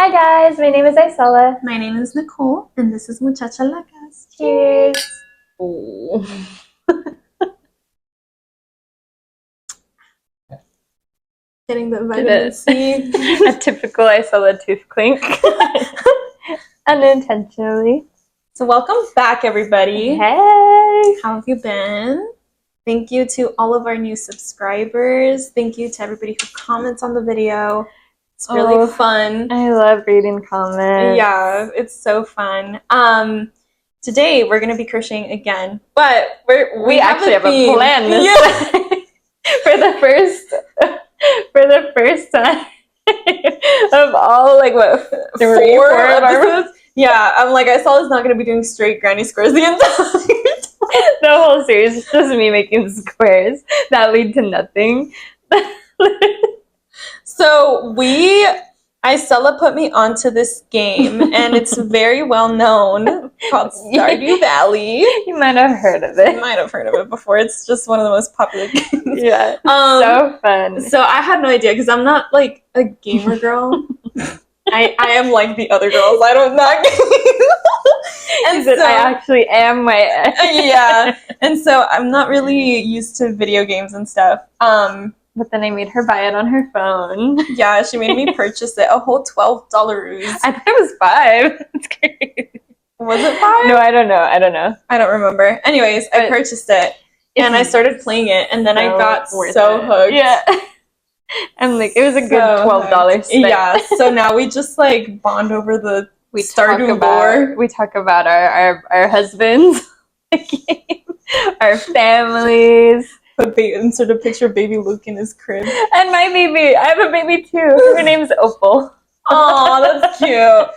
Hi guys, my name is Isela. My name is Nicole, and this is Muchachalacas. Cheers! Oh. Getting the vitamin C. A typical Isela tooth clink. Unintentionally. So welcome back, everybody. Hey! How have you been? Thank you to all of our new subscribers. Thank you to everybody who comments on the video. It's really fun. I love reading comments. Yeah, it's so fun. Today we're gonna be crocheting again, but we actually have a plan this time. for the first time of all four of our episodes. Yeah, I'm like, I saw it's not gonna be doing straight granny squares the entire time. The whole series is just me making squares that lead to nothing. So Isela put me onto this game, and it's very well known, called Stardew Valley. You might have heard of it. You might have heard of it before. It's just one of the most popular games. Yeah, so fun. So I had no idea, because I'm not like a gamer girl. I am like the other girls. I don't not game. And so, I actually am my yeah. And so I'm not really used to video games and stuff. But then I made her buy it on her phone. Yeah, she made me purchase it. A whole $12. I thought it was $5. That's crazy. Was it $5? No, I don't know. I don't remember. Anyways, I purchased it, and I started playing it, and then I got so hooked. Yeah. And like, it was a good $12 spent. Yeah, so now we just like bond over the Stardew lore. We talk about our husbands, our families. Insert a picture of baby Luke in his crib. And my baby. I have a baby too. Her name's Opal. Oh, that's cute.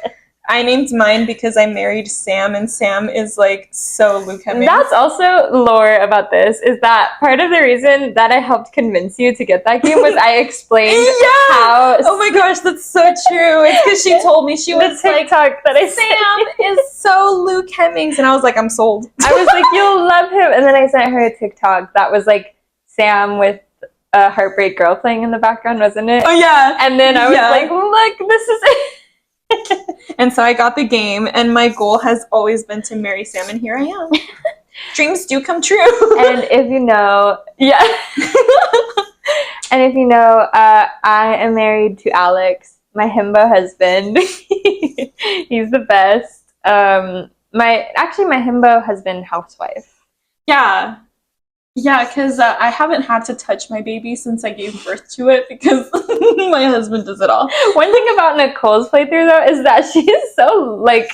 I named mine because I married Sam, and Sam is like so Luke Hemmings. That's also lore about this, is that part of the reason that I helped convince you to get that game was I explained how... Oh my gosh, that's so true. It's because she told me, she was like, that I Sam is so Luke Hemmings, and I was like, I'm sold. I was like, you'll love him. And then I sent her a TikTok that was like Sam with a Heartbreak Girl playing in the background, wasn't it? Oh yeah. And then I was like, look, this is it. And so I got the game, and my goal has always been to marry Sam, and here I am. Dreams do come true. And if you know, and if you know, I am married to Alex, my himbo husband. He's the best. My himbo husband housewife. Yeah, because I haven't had to touch my baby since I gave birth to it, because my husband does it all. One thing about Nicole's playthrough, though, is that she's so, like,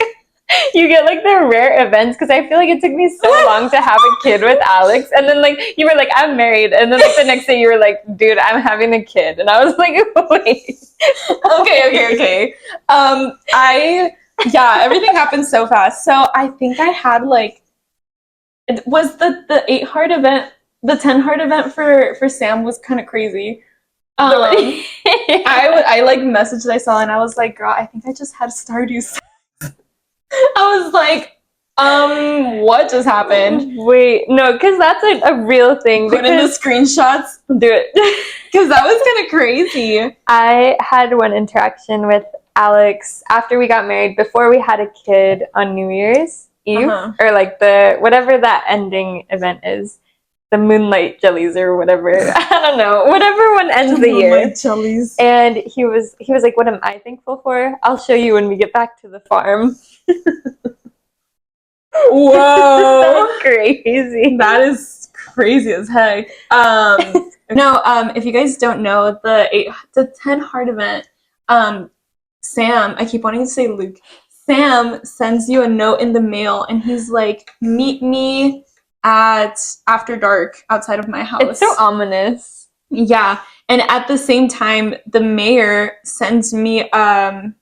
you get, like, the rare events, because I feel like it took me so long to have a kid with Alex, and then, like, you were like, I'm married, and then, like, the next day you were like, dude, I'm having a kid, and I was like, wait. Okay. Everything happened so fast. So I think I had, like, it was the 8-heart event, the 10-heart event for Sam was kind of crazy. I like messaged Isela, and I was like, girl, I think I just had Stardew sex. I was like, what just happened? Wait, no, because that's a real thing. Put in the screenshots. Do it. Because that was kind of crazy. I had one interaction with Alex after we got married, before we had a kid, on New Year's Eve, or like whatever that ending event is, the moonlight jellies or whatever. I don't know, whatever one ends the year. Moonlight jellies. And he was like, what am I thankful for? I'll show you when we get back to the farm. Whoa. That's crazy. That is crazy as heck. If you guys don't know, the 10-heart event, Sam, I keep wanting to say Luke, Sam sends you a note in the mail, and he's like, meet me at after dark outside of my house. It's so ominous. Yeah. And at the same time, the mayor sends me a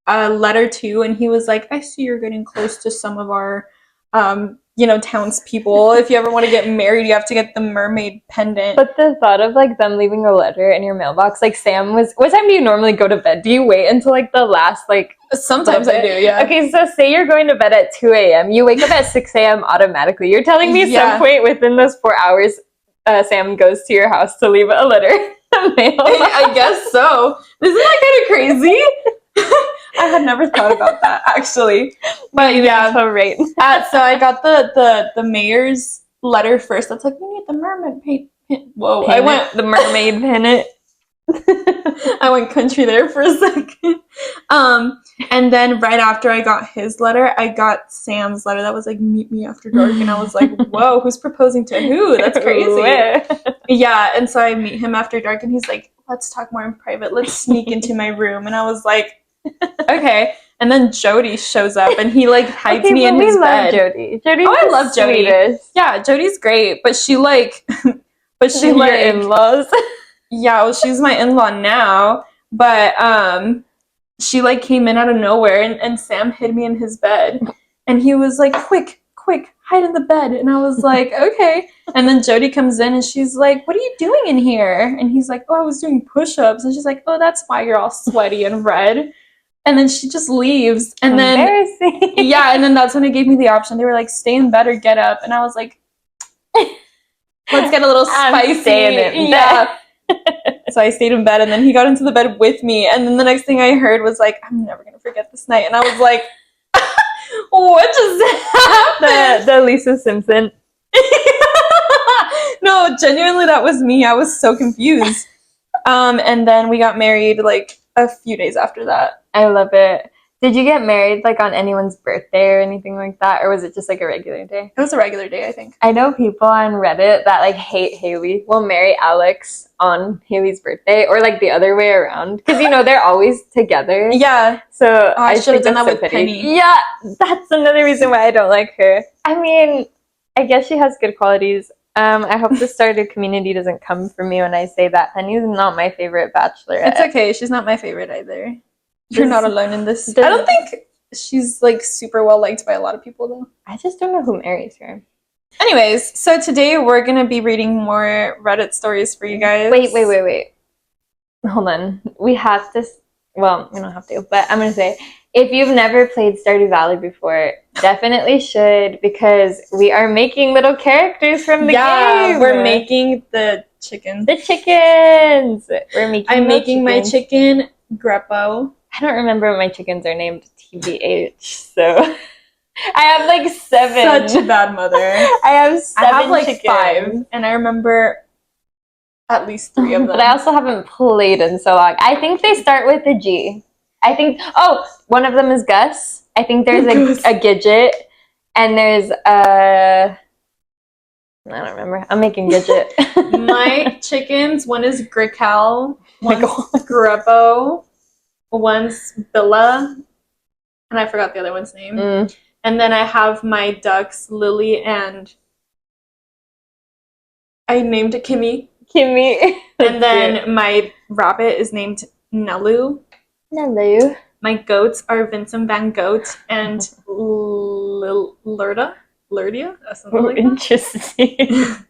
letter too, and he was like, I see you're getting close to some of our townspeople. If you ever want to get married, you have to get the mermaid pendant. But the thought of like them leaving a letter in your mailbox, like Sam was, what time do you normally go to bed? Do you wait until like the last like? Sometimes I do, yeah. Okay, so say you're going to bed at 2 a.m. You wake up at 6 a.m. automatically. You're telling me some point within those 4 hours, Sam goes to your house to leave a letter in the mail. I guess so. Isn't that kind of crazy? I had never thought about that actually. But yeah, so right. so I got the mayor's letter first. That's like, we need the mermaid paint. Whoa, I went the mermaid pennant. I went country there for a second. And then right after I got his letter, I got Sam's letter that was like, meet me after dark. And I was like, whoa, who's proposing to who? That's crazy. Yeah, and so I meet him after dark and he's like, let's talk more in private. Let's sneak into my room. And I was like, okay. And then Jody shows up and he like hides me in his bed. Jody. Jody's I love Jody. Yeah, Jody's great, but she like your in-laws. Yeah, well, she's my in-law now, but she like came in out of nowhere and Sam hid me in his bed and he was like, quick, hide in the bed. And I was like, okay. And then Jody comes in and she's like, what are you doing in here? And he's like, oh, I was doing push-ups. And she's like, oh, that's why you're all sweaty and red. And then she just leaves. And then yeah, and then that's when it gave me the option. They were like, stay in bed or get up. And I was like, let's get a little spicy. Yeah. So I stayed in bed and then he got into the bed with me. And then the next thing I heard was like, I'm never going to forget this night. And I was like, what just happened? The Lisa Simpson. No, genuinely, that was me. I was so confused. And then we got married like a few days after that. I love it. Did you get married like on anyone's birthday or anything like that? Or was it just like a regular day? It was a regular day, I think. I know people on Reddit that like hate Haley will marry Alex on Haley's birthday or like the other way around. Because, you know, they're always together. Yeah. So I should have done that with Penny. Yeah, that's another reason why I don't like her. I mean, I guess she has good qualities. I hope the Stardew community doesn't come for me when I say that. Penny's not my favorite bachelorette. It's okay. She's not my favorite either. You're not alone in this. I don't think she's like super well liked by a lot of people though. I just don't know who marries her. Anyways, so today we're going to be reading more Reddit stories for you guys. Wait. Hold on. We have to, well, we don't have to, but I'm going to say, if you've never played Stardew Valley before, definitely should, because we are making little characters from the game. Yeah, we're making the chickens. I'm making my chicken Greppo. I don't remember what my chickens are named, TBH, so I have like 7. Such a bad mother. I have 7 I have like chickens. 5, and I remember at least 3 of them. But I also haven't played in so long. I think they start with a G. I think, one of them is Gus. I think there's a Gidget, and there's I don't remember. I'm making Gidget. My chickens, one is Grical, one's Greppo, one's Billa, and I forgot the other one's name. And then I have my ducks, Lily, and I named it Kimmy. And then my rabbit is named Nelu. My goats are Vincent Van Goat and Lurdia? Something like that. Interesting.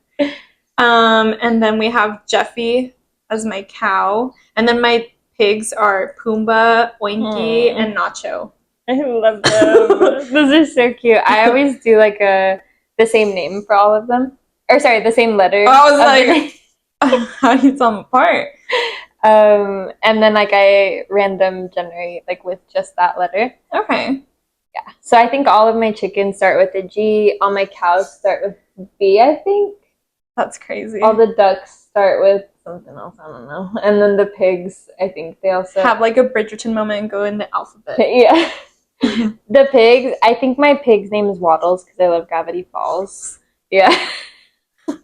And then we have Jeffy as my cow. And then my pigs are Pumbaa, Oinky, and Nacho. I love them. Those are so cute. I always do like the same name for all of them. Or sorry, the same letter. I was like, how do you tell them apart? And then like I random generate like with just that letter. Okay. Yeah. So I think all of my chickens start with a G. All my cows start with B, I think. That's crazy. All the ducks start with something else, I don't know. And then the pigs, I think they also have like a Bridgerton moment and go in the alphabet. Yeah. The pigs, I think my pig's name is Waddles because I love Gravity Falls. Yeah.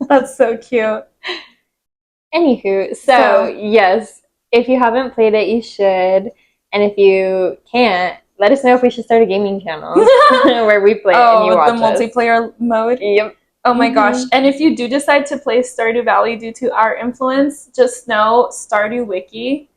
That's so cute. Anywho, so yes, if you haven't played it, you should. And if you can't, let us know if we should start a gaming channel where we play and you watch the multiplayer mode? Yep. Oh my gosh. And if you do decide to play Stardew Valley due to our influence, just know Stardew Wiki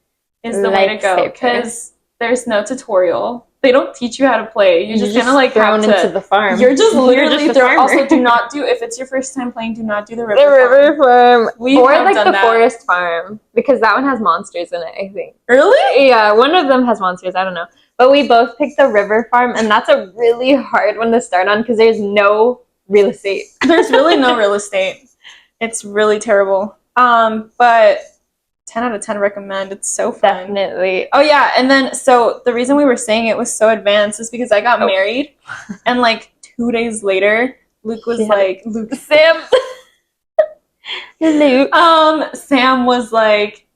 is the way to go because there's no tutorial. They don't teach you how to play. You're just kind of like thrown into the farm. You're just literally thrown. Also, do not do, if it's your first time playing, do not do the river farm. Or like the that. forest farm because that one has monsters in it, I think. Really? Yeah, one of them has monsters. I don't know. But we both picked the river farm, and that's a really hard one to start on because there's no real estate. There's really no real estate. It's really terrible. But 10 out of 10 recommend. It's so fun. Definitely. Oh yeah, and then so the reason we were saying it was so advanced is because I got married, and like 2 days later, Luke was like, Sam. Luke. Sam was like,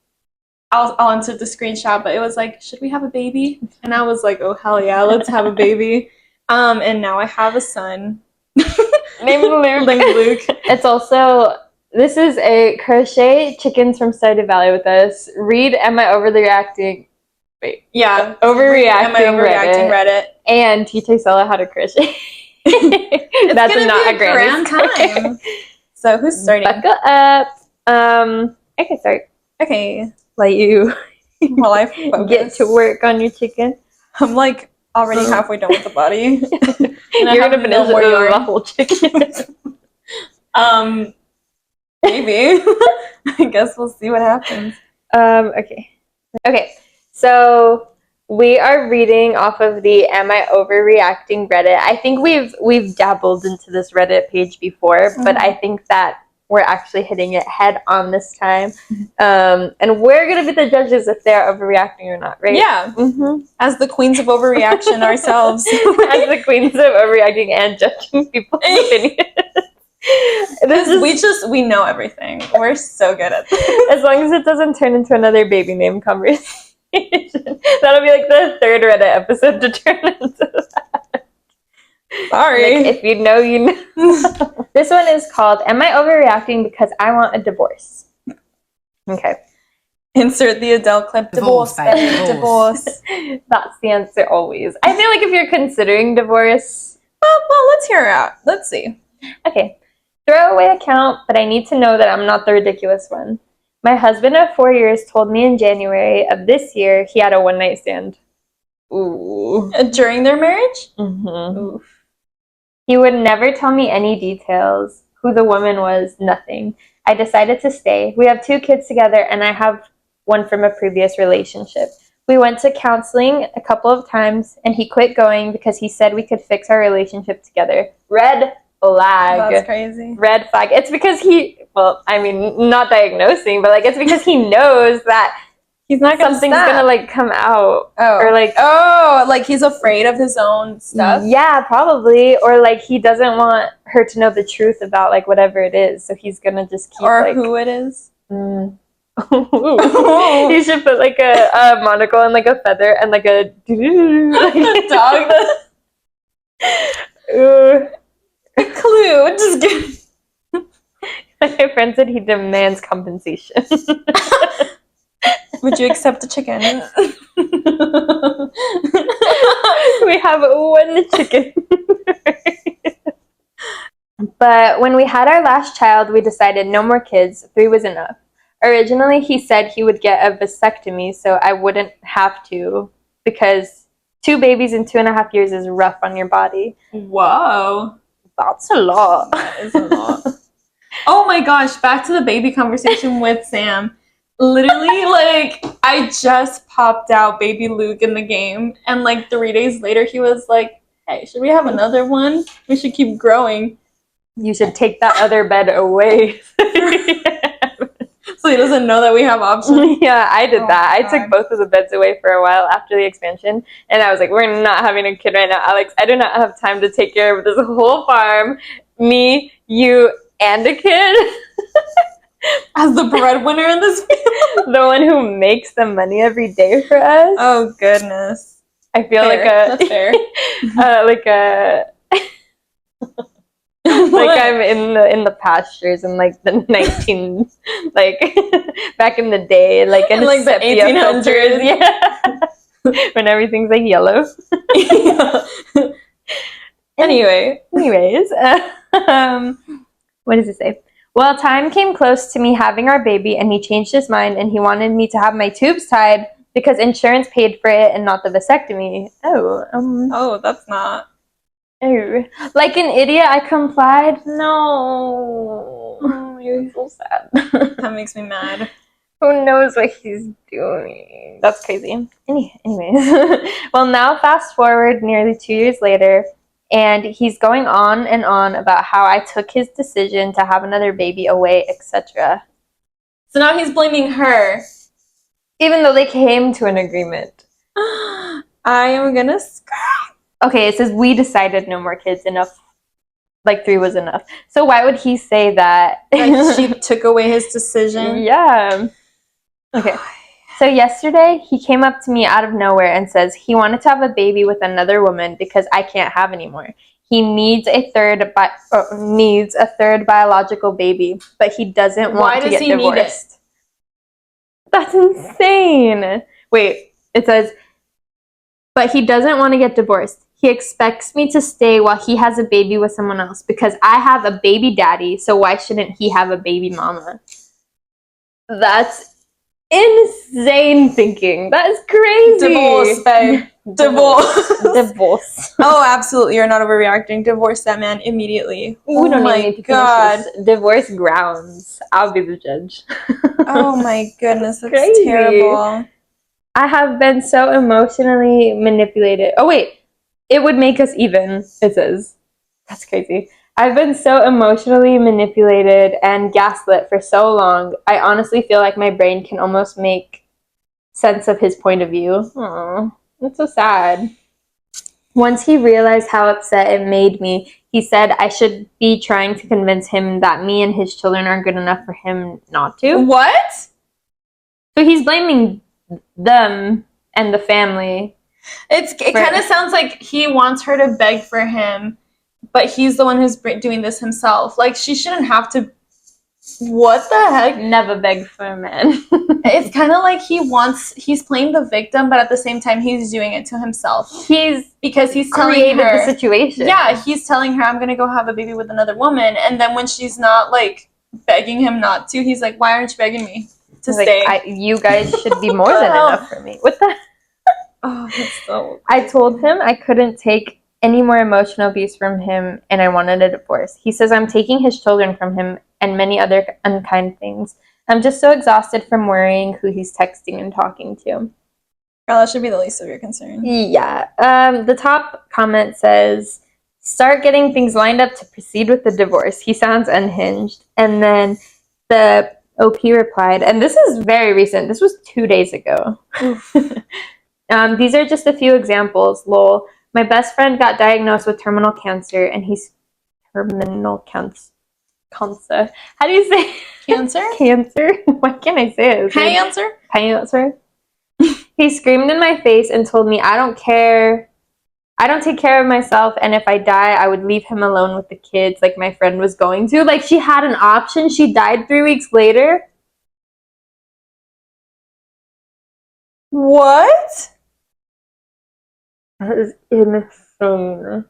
I'll insert the screenshot, but it was like, should we have a baby? And I was like, oh hell yeah, let's have a baby. And now I have a son named Luke. It's also, this is a crochet chickens from Stardew Valley with us. Read Am I Overreacting? Wait. Yeah. Overreacting Reddit. And teach Isela how to crochet. That's not a grand time. So who's starting? Buckle up. I can start. Okay. Let you while I focus. Get to work on your chicken. I'm like already halfway done with the body. You're gonna finish the whole chicken. Maybe. I guess we'll see what happens. Okay. So we are reading off of the Am I Overreacting Reddit. I think we've dabbled into this Reddit page before, but I think that we're actually hitting it head on this time. And we're going to be the judges if they're overreacting or not, right? Yeah. Mm-hmm. As the queens of overreaction ourselves. As the queens of overreacting and judging people's opinions. We know everything. We're so good at this. As long as it doesn't turn into another baby name conversation. That'll be like the third Reddit episode to turn into that. Sorry. Like, if you know, you know. This one is called Am I Overreacting Because I Want a Divorce? Okay. Insert the Adele clip. Divorce. That's the answer always. I feel like if you're considering divorce. Well, let's hear it out. Let's see. Okay. Throwaway account, but I need to know that I'm not the ridiculous one. My husband of 4 years told me in January of this year he had a one-night stand. Ooh. During their marriage? Mm-hmm. Oof. He would never tell me any details, who the woman was, nothing. I decided to stay. We have 2 kids together, and I have one from a previous relationship. We went to counseling a couple of times, and he quit going because he said we could fix our relationship together. Red flag. That's crazy. Red flag. It's because not diagnosing, but like it's because he knows that he's not gonna something's gonna like come out. Or like he's afraid of his own stuff. Yeah, probably. Or like he doesn't want her to know the truth about like whatever it is, so he's gonna just keep who it is. You should put like a monocle and like a feather and like a dog. A clue. Just kidding. My friend said he demands compensation. Would you accept the chicken? We have 1 chicken. But when we had our last child, we decided no more kids. 3 was enough. Originally, he said he would get a vasectomy so I wouldn't have to, because 2 babies in 2.5 years is rough on your body. Whoa. That's a lot. That is a lot. Oh my gosh, back to the baby conversation with Sam. Literally, like, I just popped out baby Luke in the game, and like 3 days later, he was like, hey, should we have another one? We should keep growing. You should take that other bed away. So he doesn't know that we have options. Yeah, I did that. God. I took both of the beds away for a while after the expansion, and I was like, we're not having a kid right now, Alex. I do not have time to take care of this whole farm, me, you, and a kid. As the breadwinner in this family. The one who makes the money every day for us. Oh, goodness. I feel That's fair. Like I'm in the pastures in like the 19 like back in the day, like in like the 1800s. Yeah. When everything's like yellow. Yeah. Anyways, what does it say? Well, time came close to me having our baby, and he changed his mind, and he wanted me to have my tubes tied because insurance paid for it and not the vasectomy. Oh, that's not. Oh, like an idiot, I complied. No, you're so sad. That makes me mad. Who knows what he's doing? That's crazy. Anyways, well, now fast forward nearly 2 years later, and he's going on and on about how I took his decision to have another baby away, etc. So now he's blaming her. Even though they came to an agreement. I am gonna scream. Okay, it says we decided no more kids, enough. Like 3 was enough. So why would he say that? Like she took away his decision. Yeah. Okay. So yesterday he came up to me out of nowhere and says he wanted to have a baby with another woman because I can't have anymore. He needs a third biological baby, but he doesn't want to get divorced. That's insane. Wait, it says, but he doesn't want to get divorced. He expects me to stay while he has a baby with someone else because I have a baby daddy, so why shouldn't he have a baby mama? That's insane thinking. That is crazy. Divorce, babe. Divorce. Oh, absolutely. You're not overreacting. Divorce that man immediately. We don't even need to finish this. Divorce grounds. I'll be the judge. Oh my goodness, that's crazy. terrible. I have been so emotionally manipulated. Oh wait, it would make us even, it says. That's crazy. I've been so emotionally manipulated and gaslit for so long. I honestly feel like my brain can almost make sense of his point of view. Aww, that's so sad. Once he realized how upset it made me, he said I should be trying to convince him that me and his children are good enough for him not to. What? So he's blaming them and the family. It kind of sounds like he wants her to beg for him, but he's the one who's doing this himself. Like, she shouldn't have to. What the heck? Never beg for a man. It's kind of like he's playing the victim, but at the same time he's doing it to himself. Because he's telling her the situation. Yeah, he's telling her, I'm gonna go have a baby with another woman, and then when she's not like begging him not to, he's like, why aren't you begging me to stay? You guys should be more than enough for me. What the? Oh, that's so. I told him I couldn't take any more emotional abuse from him, and I wanted a divorce. He says I'm taking his children from him and many other unkind things. I'm just so exhausted from worrying who he's texting and talking to. Girl, that should be the least of your concern. Yeah. The top comment says, start getting things lined up to proceed with the divorce. He sounds unhinged. And then the OP replied, and this is very recent. This was 2 days ago. These are just a few examples. Lol. My best friend got diagnosed with terminal cancer, and he's terminal cancer. How do you say cancer? Cancer? Why can't I say it? Cancer? Cancer. He screamed in my face and told me I don't take care of myself, and if I die, I would leave him alone with the kids like my friend was going to. Like, she had an option. She died 3 weeks later. What? That is insane.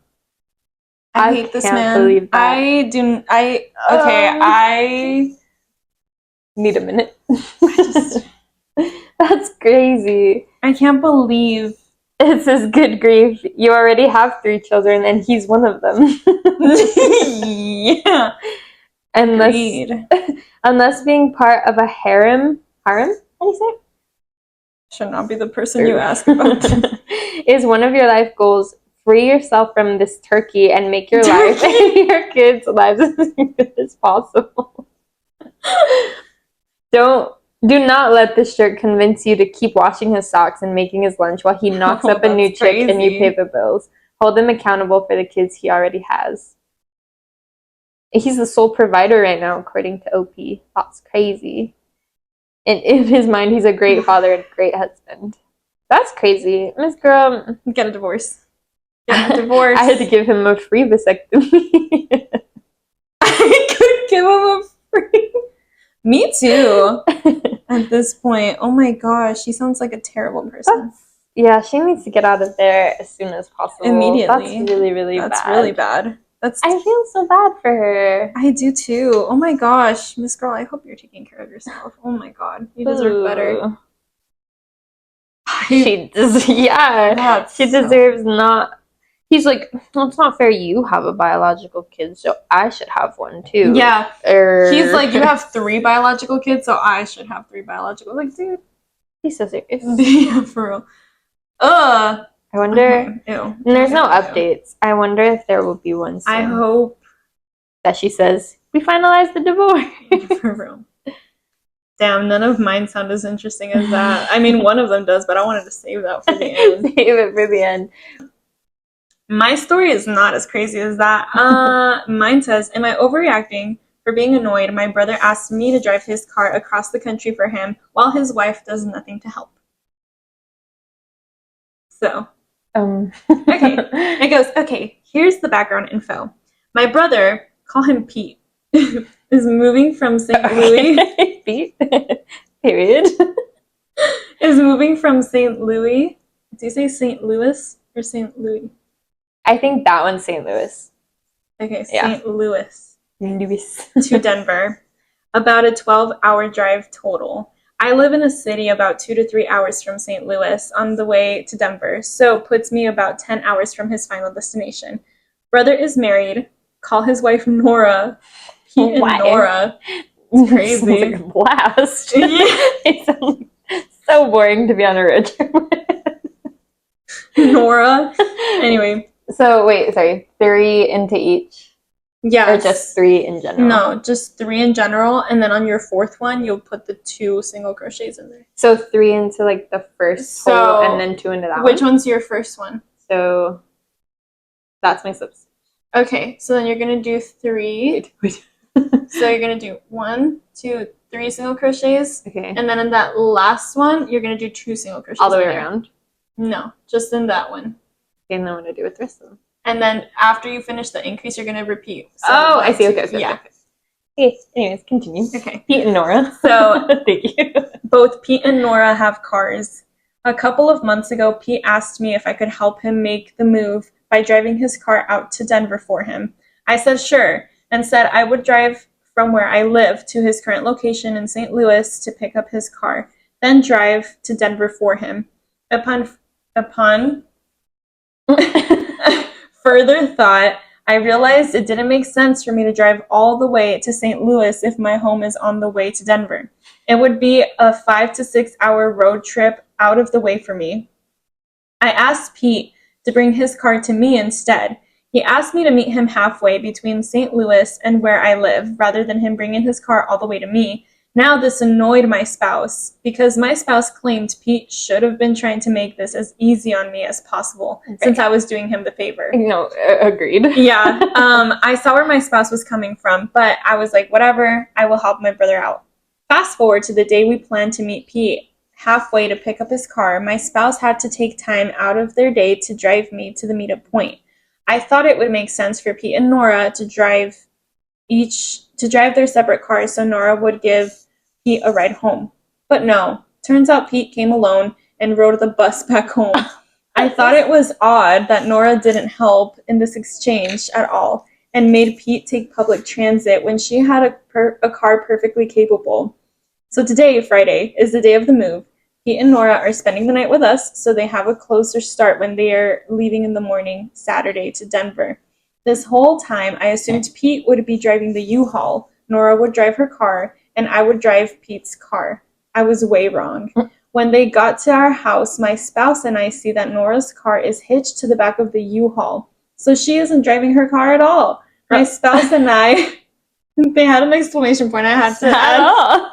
I hate this man. Believe that. I need a minute. That's crazy. I can't believe. It says, good grief, you already have 3 children and he's one of them. Yeah. Unless being part of a harem? How do you say it? Should not be the person you ask about. Is one of your life goals, free yourself from this turkey and make your life and your kids' lives as good as possible. Do not let this shirt convince you to keep washing his socks and making his lunch while he knocks up a new chick and you pay the bills. Hold him accountable for the kids he already has. He's the sole provider right now, according to OP. That's crazy. And in his mind, he's a great father and a great husband. That's crazy. Miss Girl. Get a divorce. Get a divorce. I had to give him a free vasectomy. I could give him a free. Me too. At this point. Oh my gosh. She sounds like a terrible person. Yeah, she needs to get out of there as soon as possible. Immediately. That's really, really bad. That's really bad. I feel so bad for her. I do too. Oh my gosh. Miss Girl, I hope you're taking care of yourself. Oh my god. You deserve better. She deserves not. He's like, well, it's not fair you have a biological kid, so I should have one too. Yeah. He's like, you have 3 biological kids, so I should have 3 biological. Like, dude. He's so serious. Yeah, for real. I wonder. Okay. Ew. There's no updates. I wonder if there will be one soon. I hope that she says, we finalized the divorce. For real. Damn, none of mine sound as interesting as that. I mean, one of them does, but I wanted to save that for the end. Save it for the end. My story is not as crazy as that. Mine says, am I overreacting? For being annoyed, my brother asked me to drive his car across the country for him while his wife does nothing to help. So, okay. It goes, okay, here's the background info. My brother, call him Pete, is moving from St. Louis. Pete? Period. Is moving from St. Louis. Do you say St. Louis or St. Louis? I think that one's St. Louis. Okay, St. Louis. Louis. To Denver. About a 12-hour drive total. I live in a city about 2 to 3 hours from St. Louis on the way to Denver, so puts me about 10 hours from his final destination. Brother is married. Call his wife Nora. Pete and Nora. It's crazy. Sounds like a blast. Yeah. It sounds so boring to be on a road trip. Nora. Anyway. So wait, sorry. 3 into each? Yeah. Or just 3 in general? No, just 3 in general, and then on your 4th one, you'll put the 2 single crochets in there. So 3 into like the first hole, and then 2 into that Which one's your first one? So that's my slip stitch. Okay, so then you're gonna do 3. So you're gonna do 1, 2, 3 single crochets. Okay. And then in that last one, you're gonna do 2 single crochets. All the way around? No, just in that one. Okay, and then I'm gonna do with the rest of them. And then after you finish the increase, you're gonna repeat. So I see. Okay. Yeah. Okay. Anyways, continue. Okay. Pete and Nora. So thank you. Both Pete and Nora have cars. A couple of months ago, Pete asked me if I could help him make the move by driving his car out to Denver for him. I said sure, and said I would drive from where I live to his current location in St. Louis to pick up his car, then drive to Denver for him. Upon further thought, I realized it didn't make sense for me to drive all the way to St. Louis if my home is on the way to Denver. It would be a 5 to 6 hour road trip out of the way for me. I asked Pete to bring his car to me instead. He asked me to meet him halfway between St. Louis and where I live, rather than him bringing his car all the way to me. Now this annoyed my spouse, because my spouse claimed Pete should have been trying to make this as easy on me as possible, since I was doing him the favor. No, agreed. Yeah, I saw where my spouse was coming from, but I was like, whatever, I will help my brother out. Fast forward to the day we planned to meet Pete halfway to pick up his car. My spouse had to take time out of their day to drive me to the meetup point. I thought it would make sense for Pete and Nora to drive their separate cars so Nora would give Pete a ride home. But no, turns out Pete came alone and rode the bus back home. I thought it was odd that Nora didn't help in this exchange at all and made Pete take public transit when she had a car perfectly capable. So today, Friday, is the day of the move. Pete and Nora are spending the night with us, so they have a closer start when they are leaving in the morning, Saturday, to Denver. This whole time, I assumed Pete would be driving the U-Haul, Nora would drive her car, and I would drive Pete's car. I was way wrong. When they got to our house, my spouse and I see that Nora's car is hitched to the back of the U-Haul, so she isn't driving her car at all. My spouse and I, they had an exclamation point I had to add.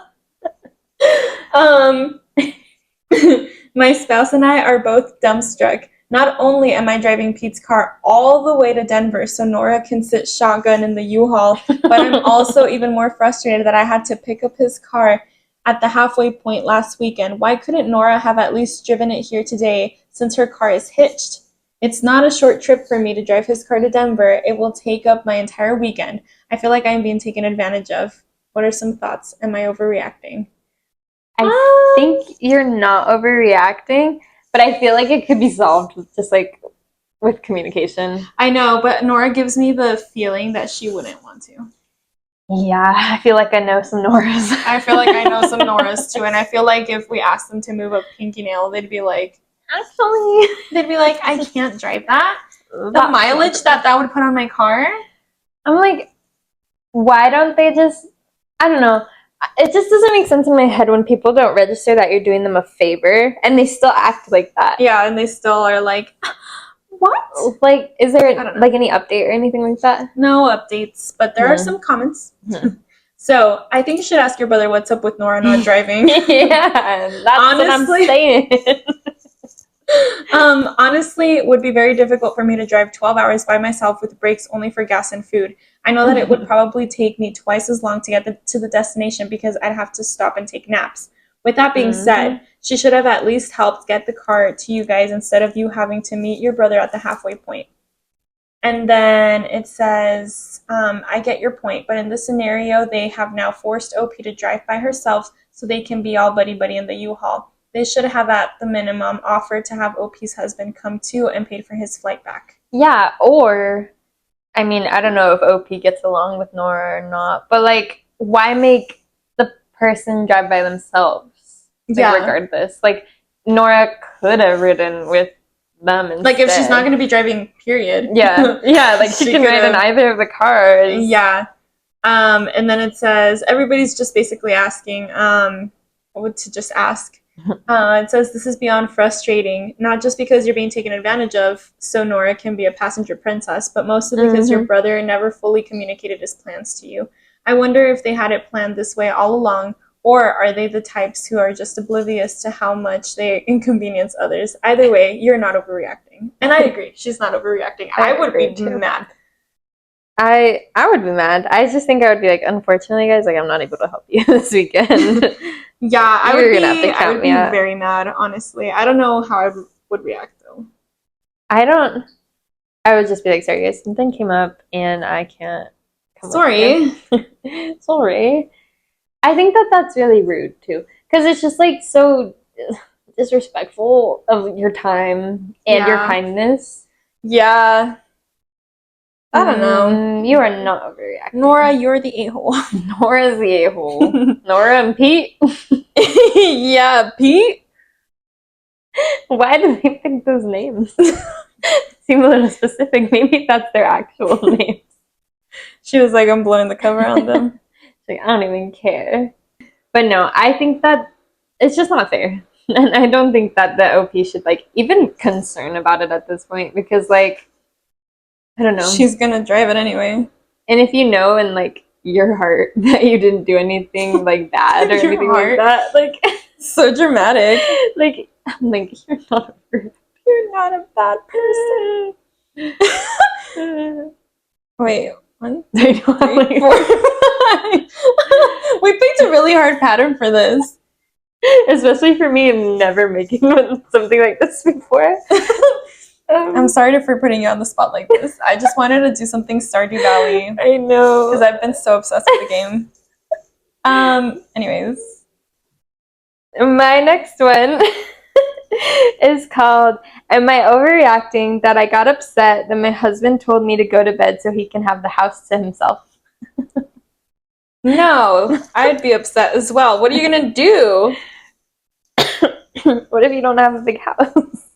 My spouse and I are both dumbstruck. Not only am I driving Pete's car all the way to Denver so Nora can sit shotgun in the U-Haul, but I'm also even more frustrated that I had to pick up his car at the halfway point last weekend. Why couldn't Nora have at least driven it here today since her car is hitched? It's not a short trip for me to drive his car to Denver. It will take up my entire weekend. I feel like I'm being taken advantage of. What are some thoughts? Am I overreacting? I think you're not overreacting, but I feel like it could be solved with just like with communication. I know, but Nora gives me the feeling that she wouldn't want to. Yeah, I feel like I know some Noras. I feel like I know some Noras too, and I feel like if we asked them to move a pinky nail, they'd be like, I can't drive that. The mileage that would put on my car. I'm like, why don't they just, I don't know. It just doesn't make sense in my head when people don't register that you're doing them a favor and they still act like that. Yeah, and they still are like, what? Like, is there like any update or anything like that? No updates, but there are some comments. So I think you should ask your brother what's up with Nora not driving. Yeah, that's what I'm Honestly. saying. Honestly, it would be very difficult for me to drive 12 hours by myself with breaks only for gas and food. I know that it would probably take me twice as long to get to the destination because I'd have to stop and take naps. With that being said, she should have at least helped get the car to you guys instead of you having to meet your brother at the halfway point. And then it says, I get your point, but in this scenario, they have now forced OP to drive by herself so they can be all buddy-buddy in the U-Haul. They should have, at the minimum, offered to have OP's husband come too and paid for his flight back. Yeah, or, I mean, I don't know if OP gets along with Nora or not, but, like, why make the person drive by themselves? Like, regardless. Like, Nora could have ridden with them instead. Like, if she's not going to be driving, period. Yeah, like, she can ride in either of the cars. Yeah. And then it says, everybody's just basically asking, what to just ask. It says, this is beyond frustrating, not just because you're being taken advantage of, so Nora can be a passenger princess, but mostly because your brother never fully communicated his plans to you. I wonder if they had it planned this way all along, or are they the types who are just oblivious to how much they inconvenience others? Either way, you're not overreacting. And I agree, she's not overreacting. I would be mad. I would be mad. I just think I would be like, unfortunately, guys, like, I'm not able to help you this weekend. Yeah, I would be very mad, honestly. I don't know how I would react, though. I would just be like, sorry, guys, something came up, and I can't come Sorry. Sorry. I think that's really rude, too. Because it's just, like, so disrespectful of your time and your kindness. Yeah. I don't know. You are not overreacting. Nora, you're the a-hole. Nora's the a-hole. Nora and Pete. Yeah, Pete. Why did they pick those names? Seem a little specific. Maybe that's their actual names. She was like, I'm blowing the cover on them. She's like, I don't even care. But no, I think that it's just not fair. And I don't think that the OP should, like, even concern about it at this point. Because, like, I don't know. She's gonna drive it anyway. And if you know in, like, your heart that you didn't do anything, like, bad or anything like that, like... So dramatic. Like, I'm like, you're not a bad person. Wait, 1, 2, 3, 4, 5. We picked a really hard pattern for this. Especially for me, never making something like this before. I'm sorry for putting you on the spot like this. I just wanted to do something Stardew Valley. I know. Because I've been so obsessed with the game. Anyways. My next one is called, Am I Overreacting That I Got Upset That My Husband Told Me to Go to Bed So He Can Have the House to Himself? No, I'd be upset as well. What are you going to do? What if you don't have a big house?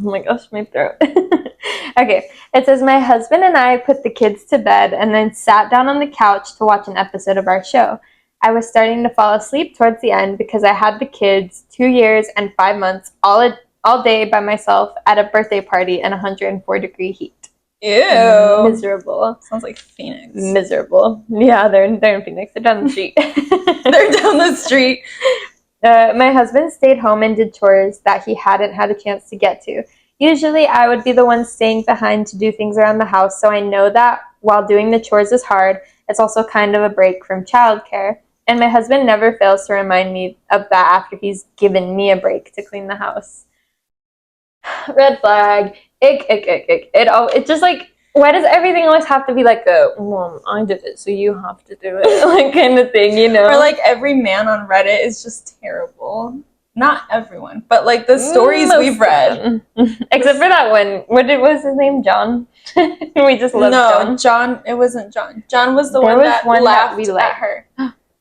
Oh my gosh, my throat. Okay, it says, my husband and I put the kids to bed and then sat down on the couch to watch an episode of our show. I was starting to fall asleep towards the end because I had the kids 2 years and 5 months all day by myself at a birthday party in 104-degree heat. Ew. Miserable. Sounds like Phoenix. Miserable. Yeah, they're in Phoenix. They're down the street. They're down the street. My husband stayed home and did chores that he hadn't had a chance to get to. Usually I would be the one staying behind to do things around the house, so I know that while doing the chores is hard, it's also kind of a break from childcare. And my husband never fails to remind me of that after he's given me a break to clean the house. Red flag. Ick, ick, ick, ick. It's just like, why does everything always have to be like well, I did it, so you have to do it, like, kind of thing, you know? Or like every man on Reddit is just terrible. Not everyone, but like the stories we've read. Except for that one. What was his name? John? We just loved John. John. It wasn't John. John was the one that laughed at her.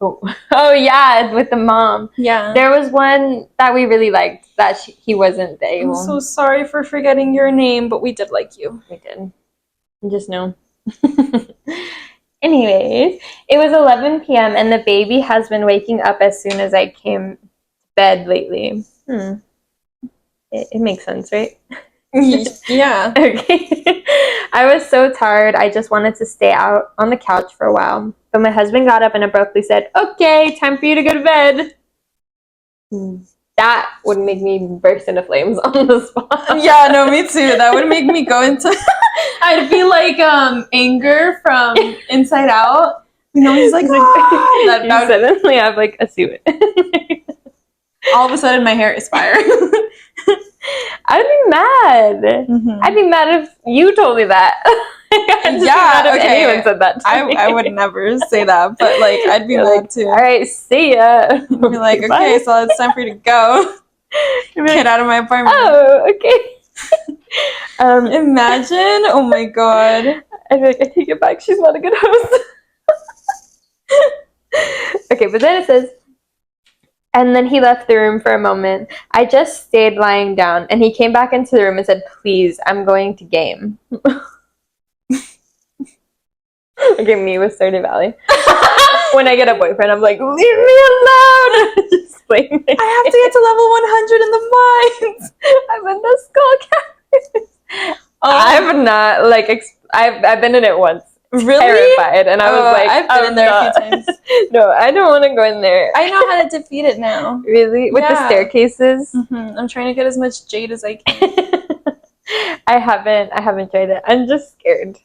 Oh yeah, with the mom. Yeah. There was one that we really liked that he wasn't the a-hole. I'm so sorry for forgetting your name, but we did like you. We did. Just know. Anyways, it was 11 p.m. and the baby has been waking up as soon as I came to bed lately. It makes sense, right? Yeah. Okay. I was so tired. I just wanted to stay out on the couch for a while. But my husband got up and abruptly said, "Okay, time for you to go to bed." That would make me burst into flames on the spot. Yeah, no, me too. That would make me go into I'd be like anger from Inside Out. You know, he's like, ah! You suddenly have like a suit. All of a sudden my hair is fire. I'd be mad. Mm-hmm. I'd be mad if you told me that. I'd just be mad if anyone said that to me. I would never say that, but like I'd be mad too. All right, see ya. I'd be like, okay, so it's time for you to go. Get out of my apartment. Oh, okay. Imagine. Oh my god. I'd be like, I take it back. She's not a good host. Okay, but then it says, and then he left the room for a moment. I just stayed lying down, and he came back into the room and said, "Please, I'm going to game." Okay, me with Stardew Valley. When I get a boyfriend, I'm like, leave me alone. Just playing I have to get to level 100 in the mines. I'm in the skull cavern. I've not like I've been in it once. Really? Terrified, and I was like, I've been in there a few times. No, I don't want to go in there. I know how to defeat it now. Really? With the staircases? Mm-hmm. I'm trying to get as much jade as I can. I haven't tried it. I'm just scared.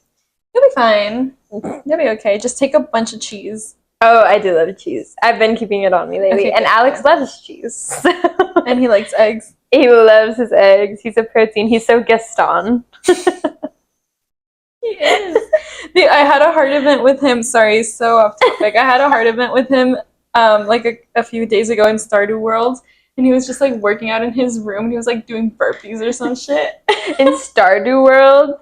You'll be fine. You'll be okay. Just take a bunch of cheese. Oh, I do love cheese. I've been keeping it on me lately. Okay, and Alex loves cheese. And he likes eggs. He loves his eggs. He's a protein. He's so Gaston. He is. I had a heart event with him. Sorry, so off topic. I had a heart event with him like a few days ago in Stardew World. And he was just like working out in his room. And he was like doing burpees or some shit. In Stardew World?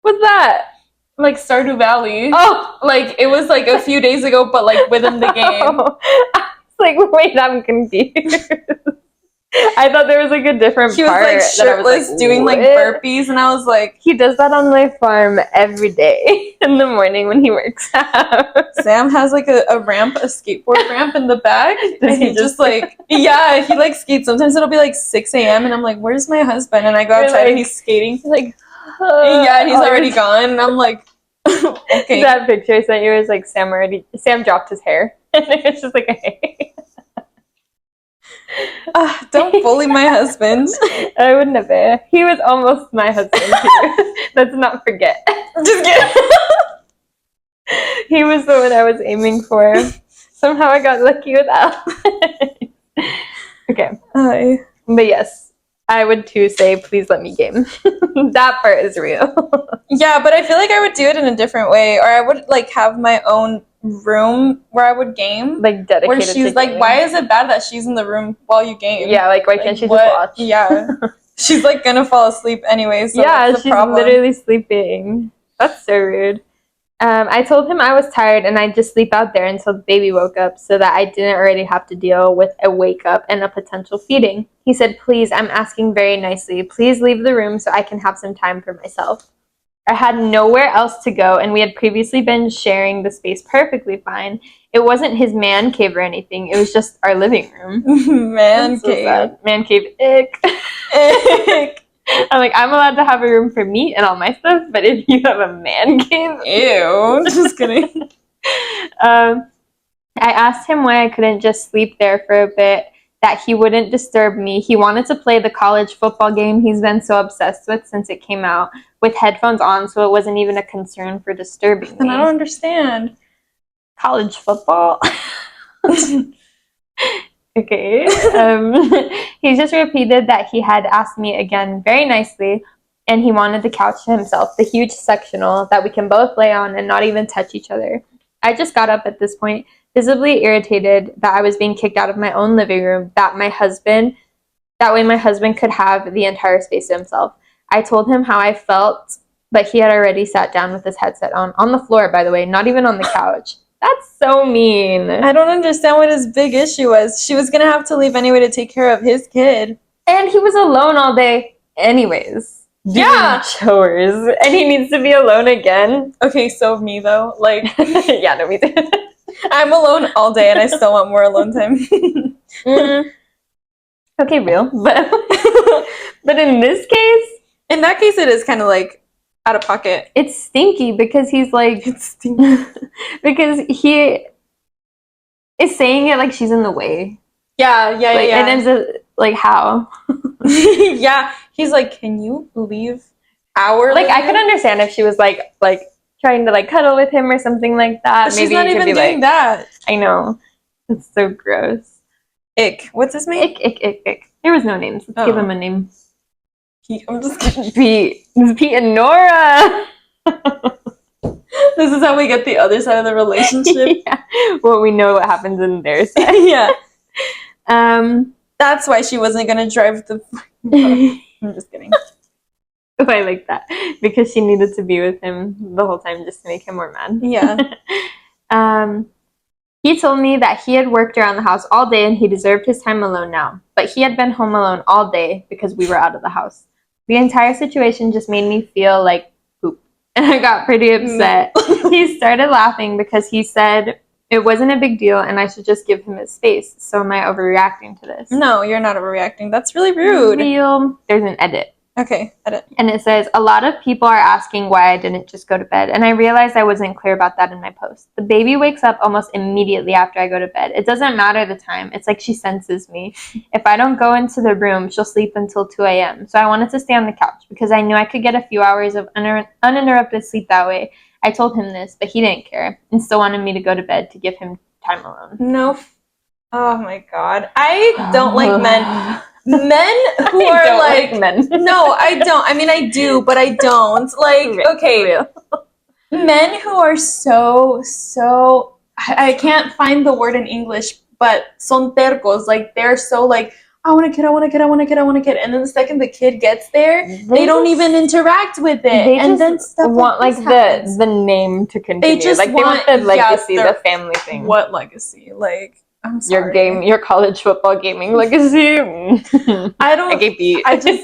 What's that? Like Stardew Valley. Oh! Like it was like a few days ago, but like within the game. Oh. I was like, wait, I'm confused. I thought there was like a different he was part. like shirtless doing like burpees, and I was like, he does that on my farm every day in the morning when he works out. Sam has like a ramp, a skateboard ramp in the back, and he just like he like skates. Sometimes it'll be like 6 a.m. and I'm like, where's my husband? And I go outside and he's skating. He's like, yeah, and he's already gone, and I'm like, okay. That picture I sent you was like Sam dropped his hair, and it's just like a don't bully my husband. I would never. He was almost my husband too. Let's not forget. Just kidding. He was the one I was aiming for. Somehow I got lucky with Alex. Okay. But yes, I would too say, please let me game. That part is real. Yeah, but I feel like I would do it in a different way, or I would like have my own room where I would game, like dedicated. Where she's like, gaming. why is it bad that she's in the room while you game? Yeah, like why can't she just watch? Yeah, she's like gonna fall asleep anyway. So yeah, she's problem? Literally sleeping. That's so rude. I told him I was tired and I'd just sleep out there until the baby woke up so that I didn't already have to deal with a wake up and a potential feeding. He said, please, I'm asking very nicely. Please leave the room so I can have some time for myself. I had nowhere else to go, and we had previously been sharing the space perfectly fine. It wasn't his man cave or anything. It was just our living room. Man cave. Man cave. Ick. Ick. I'm like, I'm allowed to have a room for me and all my stuff, but if you have a man cave, ew. Just kidding. I asked him why I couldn't just sleep there for a bit, that he wouldn't disturb me. He wanted to play the college football game he's been so obsessed with since it came out, with headphones on, so it wasn't even a concern for disturbing me. And I don't understand. College football? Okay. He just repeated that he had asked me again very nicely, and he wanted the couch to himself, the huge sectional that we can both lay on and not even touch each other. I just got up at this point, visibly irritated that I was being kicked out of my own living room, that way my husband could have the entire space to himself. I told him how I felt, but he had already sat down with his headset on the floor, by the way, not even on the couch. That's so mean. I don't understand what his big issue was. She was going to have to leave anyway to take care of his kid. And he was alone all day anyways. Yeah. Chores. And he needs to be alone again. Okay, so me though. Like, yeah, no, me too. I'm alone all day and I still want more alone time. Okay, real. But in this case, In that case, it is kind of like out of pocket. It's stinky because he's like, It's stinky. because he is saying it like she's in the way. Yeah. Like, and it's like, how? Yeah, he's like, can you leave our Like, I living could room? understand if she was like trying to like cuddle with him or something like that. But Maybe she's not you could even be doing like, that. I know. It's so gross. Ick. What's his name? Ick. There was no names. Let's give him a name. I'm just kidding. Pete. It's Pete and Nora. This is how we get the other side of the relationship. Yeah. Well, we know what happens in their side. Yeah. Um, That's why she wasn't gonna drive the. I'm just kidding. I like that because she needed to be with him the whole time just to make him more mad. Yeah. He told me that he had worked around the house all day and he deserved his time alone now, but he had been home alone all day because we were out of the house. The entire situation just made me feel like poop, and I got pretty upset. He started laughing because he said it wasn't a big deal and I should just give him his space. So am I overreacting to this? No, you're not overreacting. That's really rude. There's an edit. Okay, edit. And it says, a lot of people are asking why I didn't just go to bed, and I realized I wasn't clear about that in my post. The baby wakes up almost immediately after I go to bed. It doesn't matter the time. It's like she senses me. If I don't go into the room, she'll sleep until 2 a.m. So I wanted to stay on the couch because I knew I could get a few hours of uninterrupted sleep that way. I told him this, but he didn't care and still wanted me to go to bed to give him time alone. No. Oh my god. I don't like men. Men who I are don't like men. No, I don't. I mean, I do, but I don't. Like, okay, Real. men who are so. I can't find the word in English, but son tercos. Like, they're so like, I want a kid, I want a kid, I want a kid, I want a kid. And then the second the kid gets there, they don't even interact with it. They and just then stuff want like the name to continue. They just like they want the legacy, the family thing. What legacy? Like, I'm sorry. Your college football gaming legacy. I don't. I get beat. I just.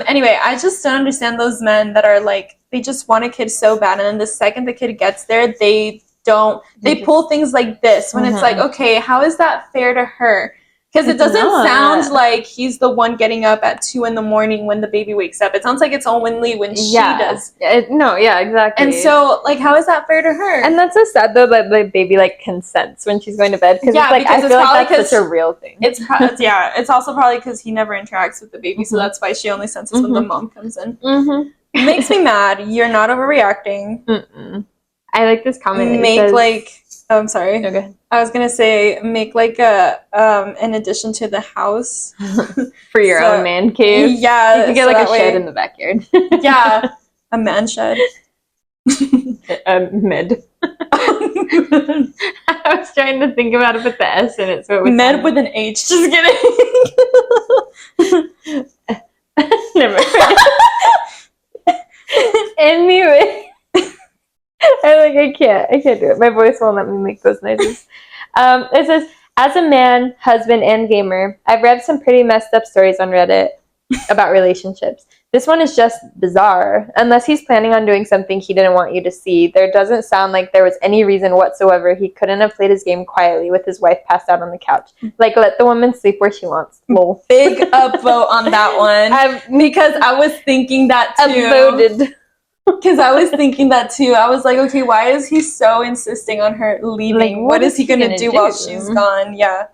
Anyway, I just don't understand those men that are like, they just want a kid so bad, and then the second the kid gets there, they don't. They pull things like this when it's like, okay, how is that fair to her? Because it doesn't sound like he's the one getting up at 2 a.m. when the baby wakes up. It sounds like it's only when she does. Exactly. And so, like, how is that fair to her? And that's so sad though that the baby like consents when she's going to bed because it's like I feel like that's such a real thing. It's it's also probably because he never interacts with the baby, so that's why she only senses when the mom comes in. It makes me mad. You're not overreacting. I like this comment. I'm sorry. Okay. I was gonna say make like a an addition to the house for your own man cave. Yeah, you can get like a shed in the backyard. Yeah, a man shed. A med. I was trying to think about it with the S in it, so it was med with an H. Just kidding. Never mind. Anyway. I can't do it. My voice won't let me make those noises. It says, as a man, husband, and gamer, I've read some pretty messed up stories on Reddit about relationships. This one is just bizarre. Unless he's planning on doing something he didn't want you to see, there doesn't sound like there was any reason whatsoever he couldn't have played his game quietly with his wife passed out on the couch. Like, let the woman sleep where she wants. Lol. Big upvote on that one. Because I was thinking that too. Upvoted. Because I was thinking that too. I was like, okay, why is he so insisting on her leaving? Like, what is he gonna do while she's gone? Yeah.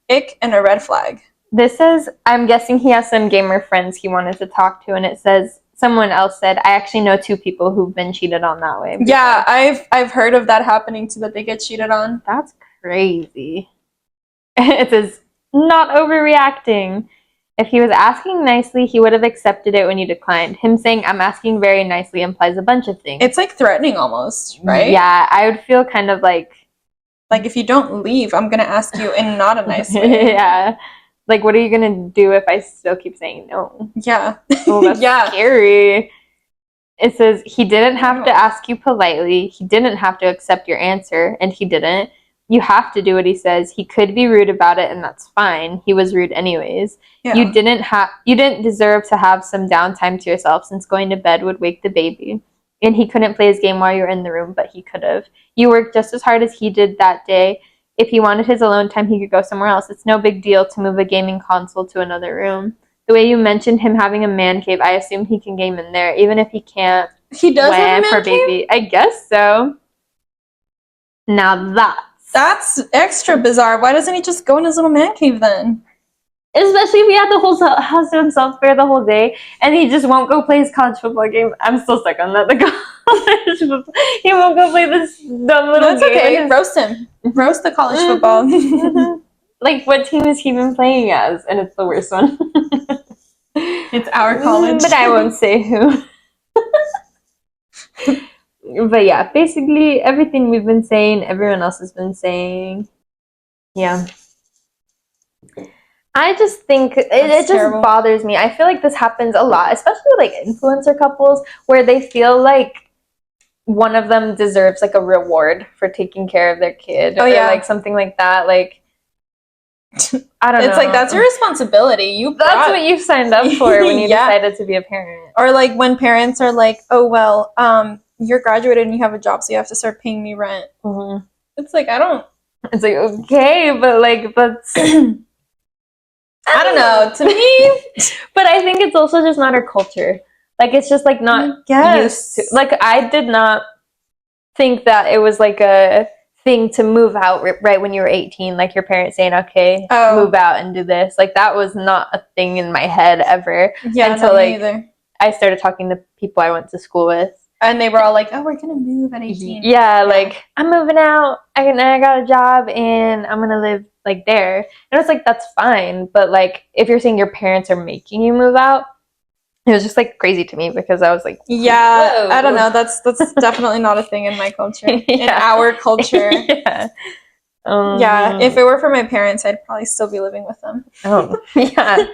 Ick, and a red flag. This says, I'm guessing he has some gamer friends he wanted to talk to, and it says, someone else said, I actually know 2 people who've been cheated on that way. Before. Yeah, I've heard of that happening too, that they get cheated on. That's crazy. It says, not overreacting. If he was asking nicely, he would have accepted it when you declined. Him saying, I'm asking very nicely implies a bunch of things. It's like threatening almost, right? Yeah, I would feel kind of like... Like, if you don't leave, I'm going to ask you in not a nice way. Yeah. Like, what are you going to do if I still keep saying no? Yeah. Oh, that's scary. It says, he didn't have to ask you politely. He didn't have to accept your answer, and he didn't. You have to do what he says. He could be rude about it, and that's fine. He was rude anyways. Yeah. You didn't deserve to have some downtime to yourself, since going to bed would wake the baby. And he couldn't play his game while you were in the room, but he could have. You worked just as hard as he did that day. If he wanted his alone time, he could go somewhere else. It's no big deal to move a gaming console to another room. the way you mentioned him having a man cave, I assume he can game in there, even if he can't. He does have a for man cave? baby. I guess so. Now that's extra bizarre. Why doesn't he just go in his little man cave then? Especially if he had the whole house to himself for the whole day, and he just won't go play his college football game. I'm still stuck on that. The college football. He won't go play this dumb little game. That's okay. Roast him. Roast the college football. Like, what team is he even playing as? And it's the worst one. It's our college. But I won't say who. But yeah, basically everything we've been saying, everyone else has been saying. Yeah. I just think it just terrible. bothers me. I feel like this happens a lot, especially with like influencer couples, where they feel like one of them deserves like a reward for taking care of their kid, or like something like that. Like, I don't know. It's like, that's your responsibility. That's what you signed up for when you decided to be a parent. Or like when parents are like, oh well, you're graduated and you have a job, so you have to start paying me rent. Mm-hmm. It's like, I don't. It's like, okay, but like that's. I don't know. To me, but I think it's also just not our culture. Like, it's just like not used to. Like, I did not think that it was like a thing to move out right when you were 18. Like your parents saying, "Okay, move out and do this." Like that was not a thing in my head ever. Yeah, until like I started talking to people I went to school with, and they were all like, "Oh, we're gonna move at 18." Yeah, like I'm moving out. I got a job and I'm gonna live like there. And it's like, that's fine, but like if you're saying your parents are making you move out, it was just like crazy to me because I was like, yeah, whoa. I don't know. That's definitely not a thing in my culture. In our culture. Yeah. Yeah, if it were for my parents, I'd probably still be living with them. Oh, yeah.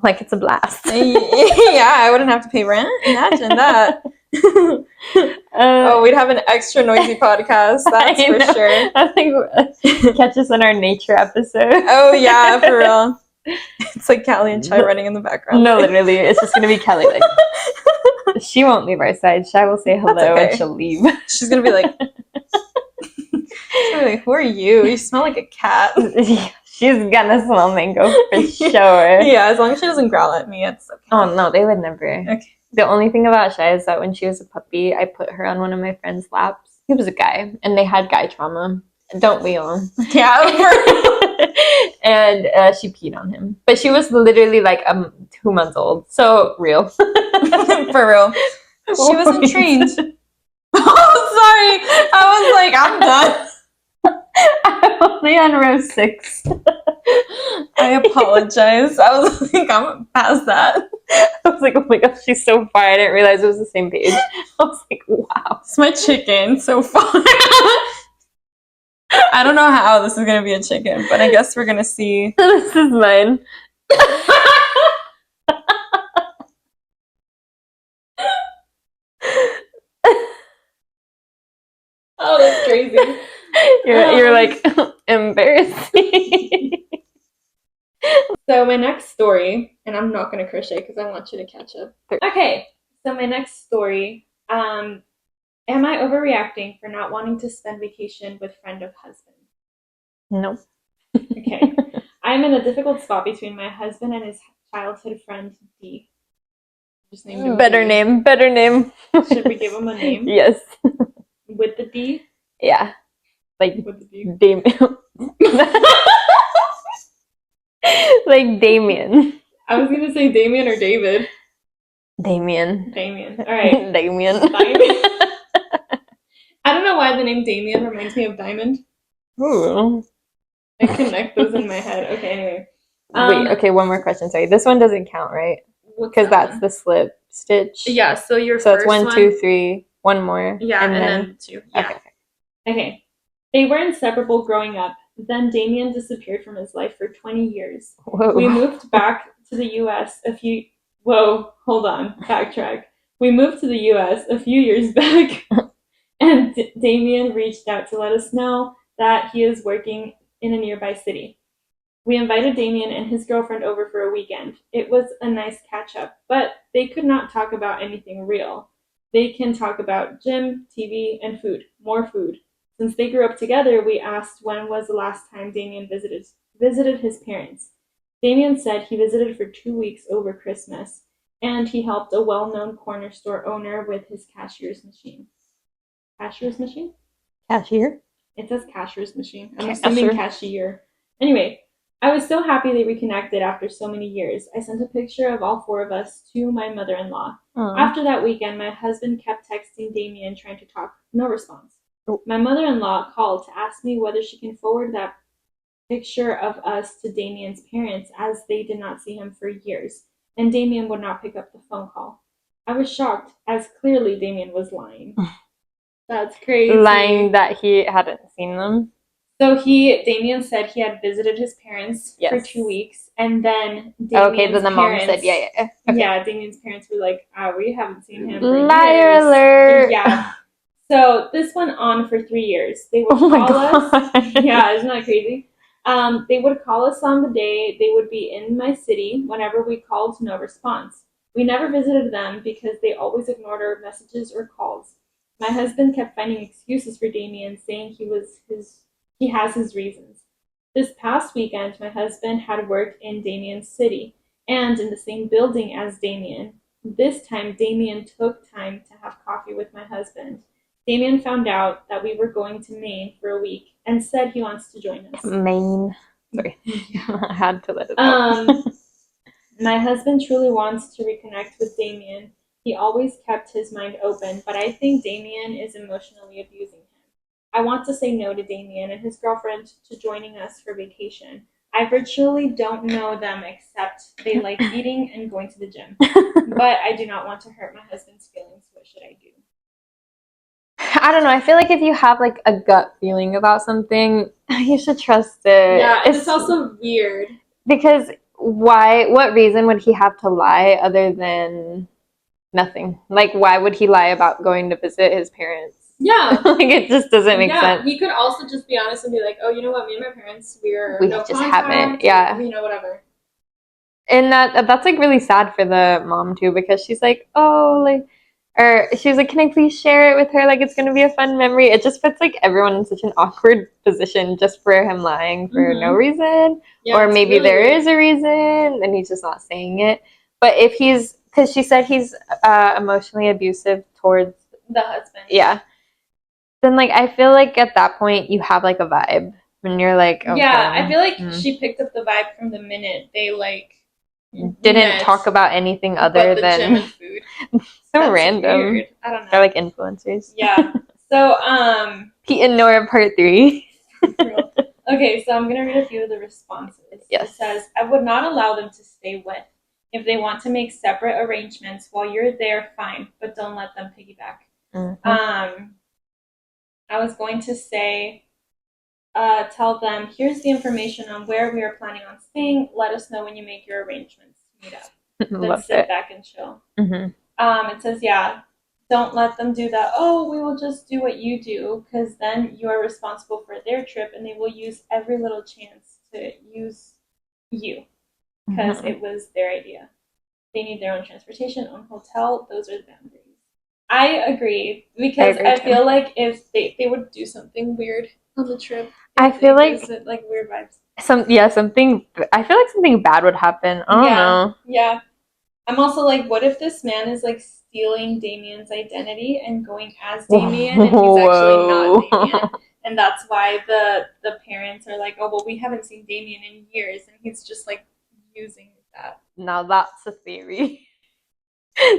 Like it's a blast. Yeah, I wouldn't have to pay rent. Imagine that. We'd have an extra noisy podcast, that's for sure. I think catch us in our nature episode. Oh yeah, for real. It's like Callie and Shai running in background. No, literally, it's just gonna be Kelly. Like, she won't leave our side. Shai will say hello and she'll leave. She's gonna be like, "Who are you? You smell like a cat." She's gonna smell mango for sure. Yeah, as long as she doesn't growl at me, it's okay. Oh no, they would never. Okay. The only thing about Shai is that when she was a puppy, I put her on one of my friend's laps. He was a guy, and they had guy trauma. Don't we all? Yeah. And she peed on him. But she was literally like 2 months old. So real. For real. She wasn't trained. Oh, sorry. I was like, I'm done. I'm only on row 6. I apologize. I was like, I'm past that. I was like, oh my gosh, she's so far. I didn't realize it was the same page. I was like, wow. It's my chicken so far. I don't know how this is going to be a chicken, but I guess we're going to see. This is mine. Oh, that's crazy. You're like, embarrassing. So my next story, and I'm not going to crochet because I want you to catch up. Okay, so my next story, am I overreacting for not wanting to spend vacation with friend of husband? No. Okay. I'm in a difficult spot between my husband and his childhood friend, D. Just named him Better D. name. Better name. Should we give him a name? Yes. With the D? Yeah. Like with the D. Damien. Like Damien. I was going to say Damien or David. Damien. All right. Damien. I don't know why the name Damien reminds me of diamond. Ooh. I connect those in my head. Okay, anyway. Wait, okay, one more question. Sorry. This one doesn't count, right? Because that's the slip stitch. Yeah, so your so first it's 1, 2, 3, one more. Yeah, and then 2. Yeah. Okay. They were inseparable growing up. Then Damien disappeared from his life for 20 years. Whoa. We moved back to the U.S. Whoa, hold on. Backtrack. We moved to the U.S. a few years back, and Damien reached out to let us know that he is working in a nearby city. We invited Damien and his girlfriend over for a weekend. It was a nice catch-up, but they could not talk about anything real. They can talk about gym, TV, and food. More food. Since they grew up together, we asked when was the last time Damien visited his parents. Damien said he visited for 2 weeks over Christmas, and he helped a well-known corner store owner with his cashier's machine. Cashier's machine? Cashier? It says cashier's machine. I'm Cashier. assuming cashier. Anyway, I was so happy they reconnected after so many years. I sent a picture of all 4 of us to my mother-in-law. After that weekend, my husband kept texting Damien trying to talk. No response. Oh. My mother-in-law called to ask me whether she can forward that picture of us to Damien's parents, as they did not see him for years, and Damien would not pick up the phone call. I was shocked, as clearly Damien was lying. That's crazy. Lying that he hadn't seen them. So Damien said he had visited his parents for 2 weeks, and then Damien's then the parents, mom said, yeah. Okay. Yeah, Damien's parents were like, we haven't seen him for Liar years. alert! Yeah. So this went on for 3 years. They would Oh call us. God. Yeah, isn't that crazy? They would call us on the day. They would be in my city. Whenever we called, no response. We never visited them because they always ignored our messages or calls. My husband kept finding excuses for Damien, saying he has his reasons. This past weekend, my husband had worked in Damien's city and in the same building as Damien. This time, Damien took time to have coffee with my husband. Damien found out that we were going to Maine for a week and said he wants to join us. Maine. Sorry. I had to let it out. My husband truly wants to reconnect with Damien. He always kept his mind open, but I think Damien is emotionally abusing him. I want to say no to Damien and his girlfriend to joining us for vacation. I virtually don't know them except they like eating and going to the gym. But I do not want to hurt my husband's feelings. What should I do? I don't know. I feel like if you have like a gut feeling about something, you should trust it. Yeah, it's also weird. Because what reason would he have to lie other than nothing? Like, why would he lie about going to visit his parents? Yeah. Like, it just doesn't make sense. He could also just be honest and be like, oh, you know what, me and my parents, we no just contact, haven't, yeah. You know, whatever. And that's like really sad for the mom too, because she's like, oh, like, or she was like, can I please share it with her? Like, it's going to be a fun memory. It just puts like everyone in such an awkward position just for him lying for no reason. Yeah, or maybe really there is a reason and he's just not saying it. But if because she said he's emotionally abusive towards the husband. Yeah. Then like, I feel like at that point you have like a vibe and you're like, okay. Yeah, I feel like she picked up the vibe from the minute they like didn't talk about anything other than gym and food. So That's random. Weird. I don't know. They're like influencers. Yeah. So Pete and Nora part 3. Okay, so I'm gonna read a few of the responses. Yes. It says, I would not allow them to stay with. If they want to make separate arrangements while you're there, fine, but don't let them piggyback. Mm-hmm. I was going to say, tell them, here's the information on where we are planning on staying. Let us know when you make your arrangements to meet up. Then sit back and chill. Mm-hmm. It says, don't let them do that. Oh, we will just do what you do, because then you are responsible for their trip, and they will use every little chance to use you, because it was their idea. They need their own transportation, own hotel. Those are the boundaries. I agree, because I feel like if they would do something weird on the trip, I feel like weird vibes. Something. I feel like something bad would happen. I don't know. Yeah. I'm also like, what if this man is like stealing Damien's identity and going as Damien, and he's actually not Damien, and that's why the parents are like, oh well, we haven't seen Damien in years, and he's just like using that. Now that's a theory.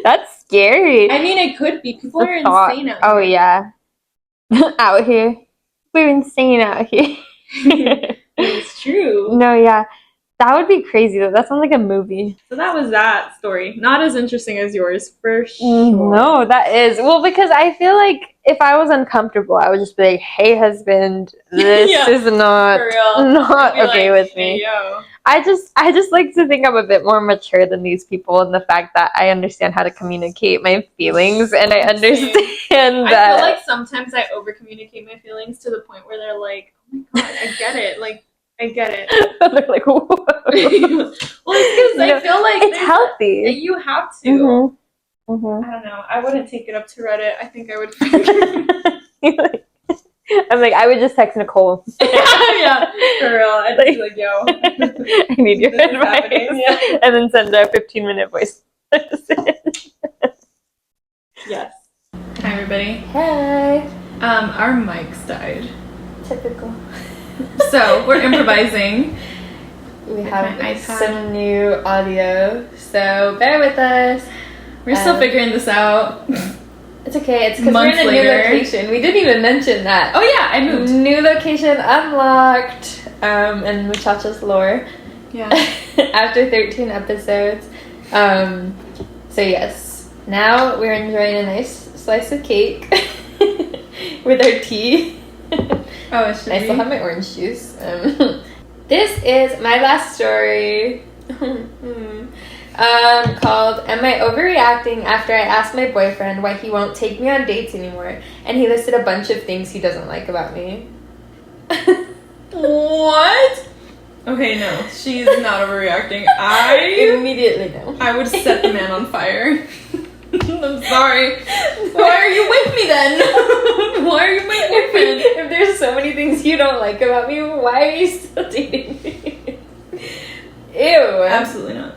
That's scary. I mean, it could be. People are insane out here. Oh yeah, out here, we're insane out here. It's true. No, yeah. That would be crazy, though. That sounds like a movie. So that was that story. Not as interesting as yours, for sure. No, that is. Well, because I feel like if I was uncomfortable, I would just be like, hey, husband, this is not okay with me. Hey, yo. I just like to think I'm a bit more mature than these people, and the fact that I understand how to communicate my feelings, and I understand that. I feel like sometimes I over-communicate my feelings to the point where they're like, oh my god, I get it. Like, I get it. They're like, whoa. Well, it's because I feel like it's healthy. You have to. Mm-hmm. I don't know. I wouldn't take it up to Reddit. I think I would. I'm like, I would just text Nicole. Yeah, for real. I'd be like, yo. I need your This is advice. happening, yeah. And then send a 15-minute voice. Yes. Hi, everybody. Hey. Our mics died. Typical. So, we're improvising. We With have my iPad. some new audio, so bear with us. We're still figuring this out. It's okay. It's because we're in Months a new later. location. We didn't even mention that. Oh, yeah, I moved. New location unlocked. In Muchachas lore. Yeah. After 13 episodes. So yes, now we're enjoying a nice slice of cake with our tea. Oh, it should I still have my orange juice. This is my last story. Called Am I Overreacting After I Asked My Boyfriend Why He Won't Take Me on Dates Anymore? And he listed a bunch of things he doesn't like about me. What? Okay, no. She's not overreacting. Immediately no. I would set the man on fire. I'm sorry. Why are you with me then? Why are you my boyfriend? If there's so many things you don't like about me, why are you still dating me? Ew. Absolutely not.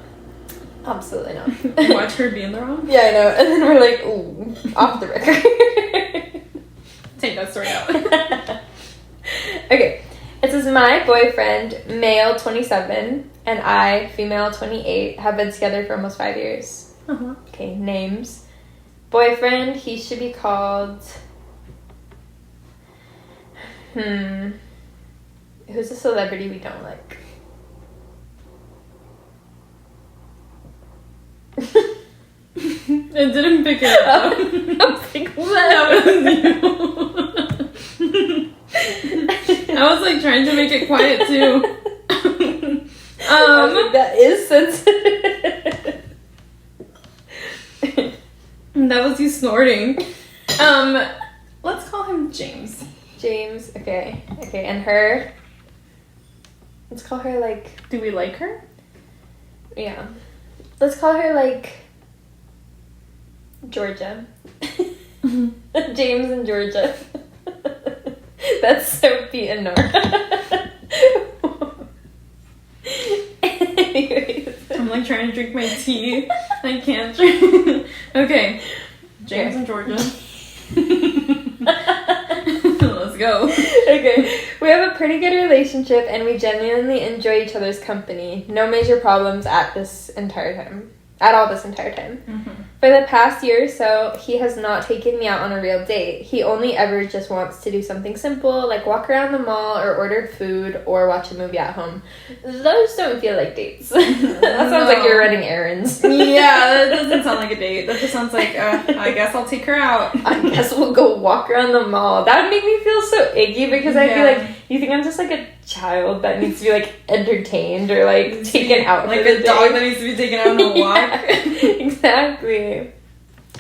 Absolutely not. Watch her be in the wrong. Yeah, I know. And then we're like, ooh, off the record. Take that story out. Okay. It says, my boyfriend, male 27, and I, female 28, have been together for almost 5 years. Uh-huh. Okay, names. Boyfriend, he should be called... Who's a celebrity we don't like? It didn't pick it up. I was like, what? That was you. I was like trying to make it quiet too. I was like, that is sensitive. That was you snorting. Let's call him James. James, okay. Okay, and her? Let's call her, like... Do we like her? Yeah. Let's call her, like... Georgia. James and Georgia. That's so Pete and Nora. Anyways. I'm like trying to drink my tea. I can't drink. Okay. James and Georgia. Let's go. Okay. We have a pretty good relationship and we genuinely enjoy each other's company. No major problems at all this entire time. Mm-hmm. For the past year or so, he has not taken me out on a real date. He only ever just wants to do something simple, like walk around the mall or order food or watch a movie at home. Those don't feel like dates. That sounds like you're running errands. Yeah, that doesn't sound like a date. That just sounds like, I guess I'll take her out. I guess we'll go walk around the mall. That would make me feel so icky because I'd be like, you think I'm just like a child that needs to be like entertained or like taken out like for the a dog day. that needs to be taken out on a walk. Exactly.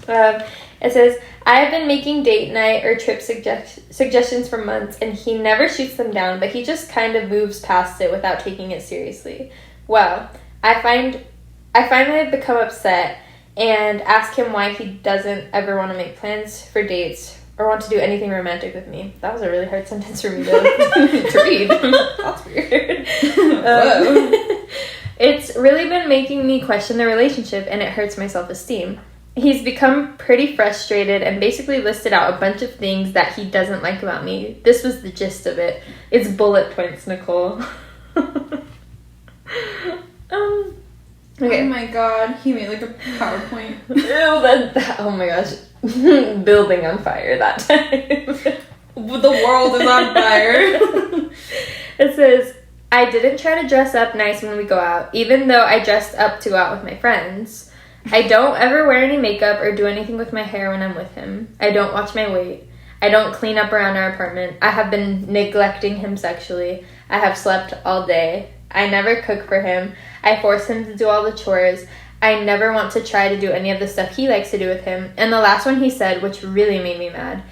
It says, I have been making date night or trip suggestions for months and he never shoots them down, but he just kind of moves past it without taking it seriously. Well, I finally have become upset and ask him why he doesn't ever want to make plans for dates or want to do anything romantic with me. That was a really hard sentence for me to read. That's weird. It's really been making me question the relationship and it hurts my self-esteem. He's become pretty frustrated and basically listed out a bunch of things that he doesn't like about me. This was the gist of it. It's bullet points, Nicole. Okay. Oh my god, he made like a PowerPoint. Ew, that, oh my gosh. Building on fire that time. The world is on fire. It says, I didn't try to dress up nice when we go out, even though I dressed up to go out with my friends. I don't ever wear any makeup or do anything with my hair when I'm with him. I don't watch my weight. I don't clean up around our apartment. I have been neglecting him sexually. I have slept all day. I never cook for him. I force him to do all the chores. I never want to try to do any of the stuff he likes to do with him. And the last one he said, which really made me mad,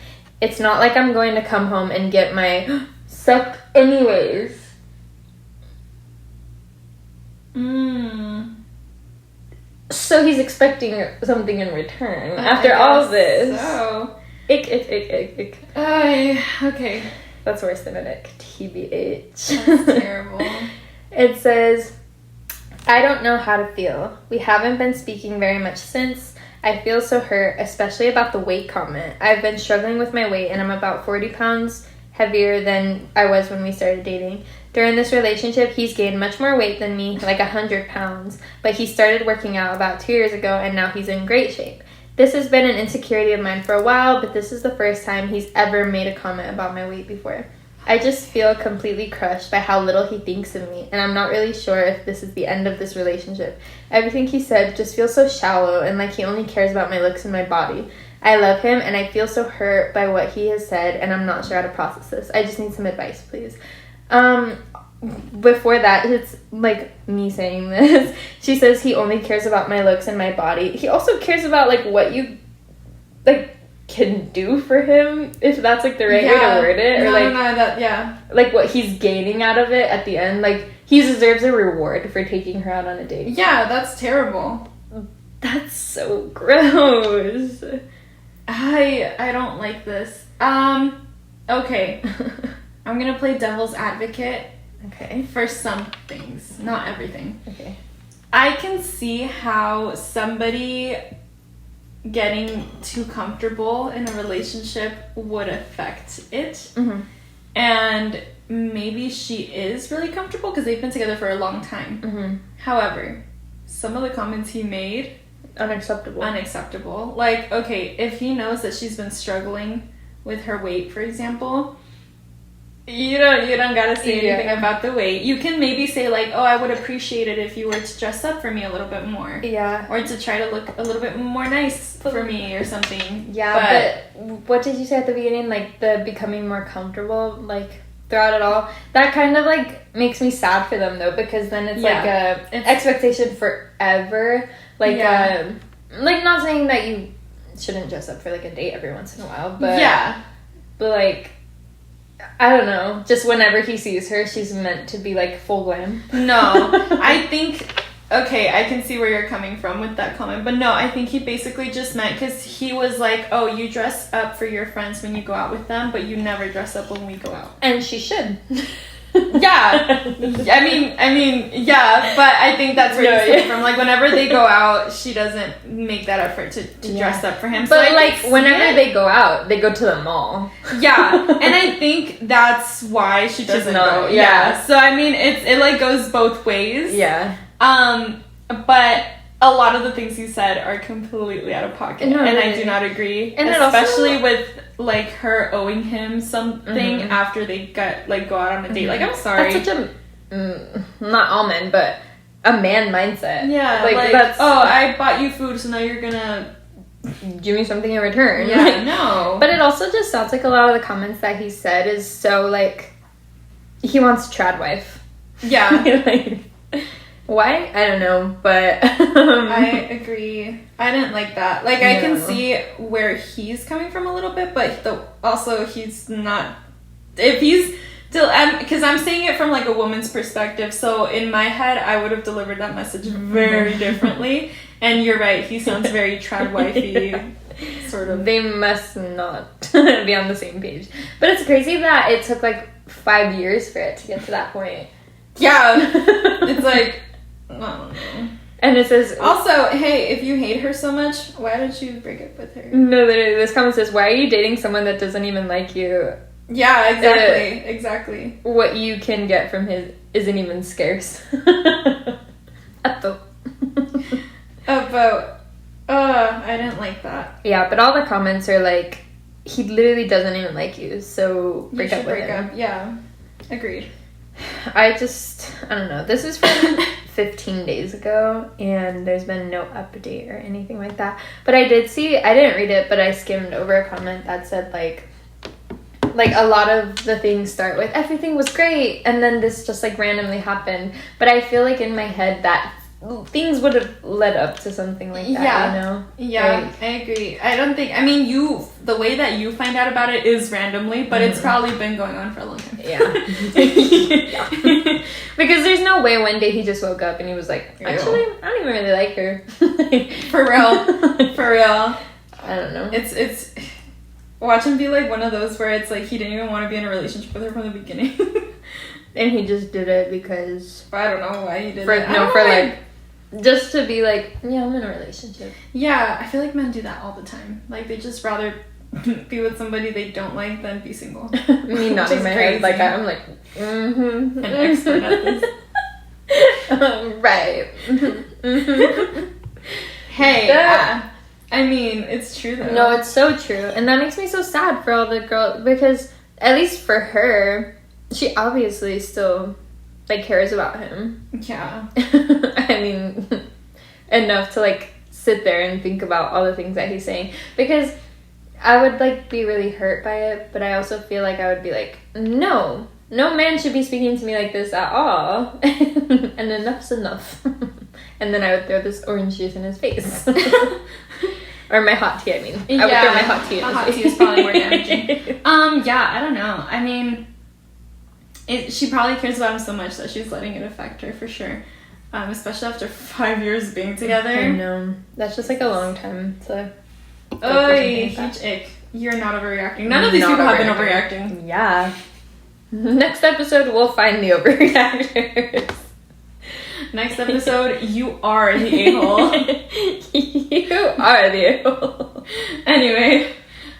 it's not like I'm going to come home and get my stuff anyways. So he's expecting something in return after all this. So, Ick. Okay. That's worse than an ick. TBH. That's terrible. It says, I don't know how to feel. We haven't been speaking very much since. I feel so hurt, especially about the weight comment. I've been struggling with my weight and I'm about 40 pounds heavier than I was when we started dating. During this relationship, he's gained much more weight than me, like 100 pounds, but he started working out about 2 years ago and now he's in great shape. This has been an insecurity of mine for a while, but this is the first time he's ever made a comment about my weight before. I just feel completely crushed by how little he thinks of me, and I'm not really sure if this is the end of this relationship. Everything he said just feels so shallow and like he only cares about my looks and my body. I love him, and I feel so hurt by what he has said, and I'm not sure how to process this. I just need some advice, please. Before that, it's like me saying this. She says he only cares about my looks and my body. He also cares about like what you like can do for him, if that's like the right way to word it, or like what he's gaining out of it at the end. Like he deserves a reward for taking her out on a date. Yeah, that's terrible. That's so gross. I don't like this. Okay. I'm gonna play devil's advocate. Okay. For some things, not everything. Okay. I can see how somebody getting too comfortable in a relationship would affect it. Mm-hmm. And maybe she is really comfortable because they've been together for a long time. Mm-hmm. However, some of the comments he made, unacceptable. Like, okay, if he knows that she's been struggling with her weight, for example, you don't gotta say anything about the weight. You can maybe say like, oh, I would appreciate it if you were to dress up for me a little bit more. Yeah. Or to try to look a little bit more nice for me or something. Yeah, but what did you say at the beginning? Like the becoming more comfortable, like throughout it all. That kind of like makes me sad for them though, because then it's like an expectation forever. Like like not saying that you shouldn't dress up for like a date every once in a while, but but like I don't know, just whenever he sees her, she's meant to be like full glam. No, I think, okay, I can see where you're coming from with that comment, but no, I think he basically just meant, because he was like, oh, you dress up for your friends when you go out with them, but you never dress up when we go out. And she should. Yeah. I mean, yeah, but I think that's where he's coming from. Like, whenever they go out, she doesn't make that effort to dress up for him. But, so like, whenever they go out, they go to the mall. Yeah, and I think that's why she doesn't go. Yeah. So, I mean, it like, goes both ways. Yeah. But a lot of the things he said are completely out of pocket, and I do not agree. And especially with like her owing him something after they go out on a date. Like, I'm sorry. That's such a not all men, but a man mindset. Yeah, like that's, oh, I bought you food, so now you're gonna give me something in return. Yeah, like, no. But it also just sounds like a lot of the comments that he said is so like he wants a trad wife. Yeah. Like, why? I don't know, but I agree. I didn't like that. Like, I can see where he's coming from a little bit, but also he's not. If he's still, because I'm saying it from like a woman's perspective, so in my head, I would have delivered that message very differently. And you're right, he sounds very trad wifey, sort of. They must not be on the same page. But it's crazy that it took like 5 years for it to get to that point. Yeah, it's like. I don't know. And it says also, hey, if you hate her so much, why don't you break up with her? No, literally, this comment says, why are you dating someone that doesn't even like you? Yeah, exactly. What you can get from his isn't even scarce. I didn't like that. Yeah, but all the comments are like, he literally doesn't even like you, so break up with him. Yeah, agreed. I don't know. This is from 15 days ago, and there's been no update or anything like that. But I didn't read it, but I skimmed over a comment that said, like a lot of the things start with, everything was great, and then this just, like, randomly happened. But I feel like in my head that things would have led up to something like that, you know? Yeah, like, I agree. I don't think, I mean, the way that you find out about it is randomly, but it's probably been going on for a long time. Yeah. Yeah. Because there's no way one day he just woke up and he was like, actually, I don't even really like her. For real. I don't know. It's Watch him be like one of those where it's like he didn't even want to be in a relationship with her from the beginning. And he just did it because... I don't know why he did it. it. No, for like... Just to be like, yeah, I'm in a relationship. Yeah, I feel like men do that all the time. Like, they just rather be with somebody they don't like than be single. Me nodding my head like I'm like, an expert at this. Right. Hey, I mean, it's true though. No, it's so true. And that makes me so sad for all the girls, because at least for her, she obviously still, like, cares about him. Yeah. I mean, enough to, like, sit there and think about all the things that he's saying. Because I would, like, be really hurt by it, but I also feel like I would be like, no man should be speaking to me like this at all. And enough's enough. And then I would throw this orange juice in his face. Or my hot tea, I mean. I would throw my hot tea in his face. Hot tea is probably more damaging. Yeah, I don't know. I mean, she probably cares about him so much that she's letting it affect her for sure. Especially after 5 years being together. I know. That's just like a long time to... Oy, huge ick. You're not overreacting. None of these people have been overreacting. Yeah. Next episode, we'll find the overreactors. Next episode, you are the a-hole. You are the a-hole. Anyway,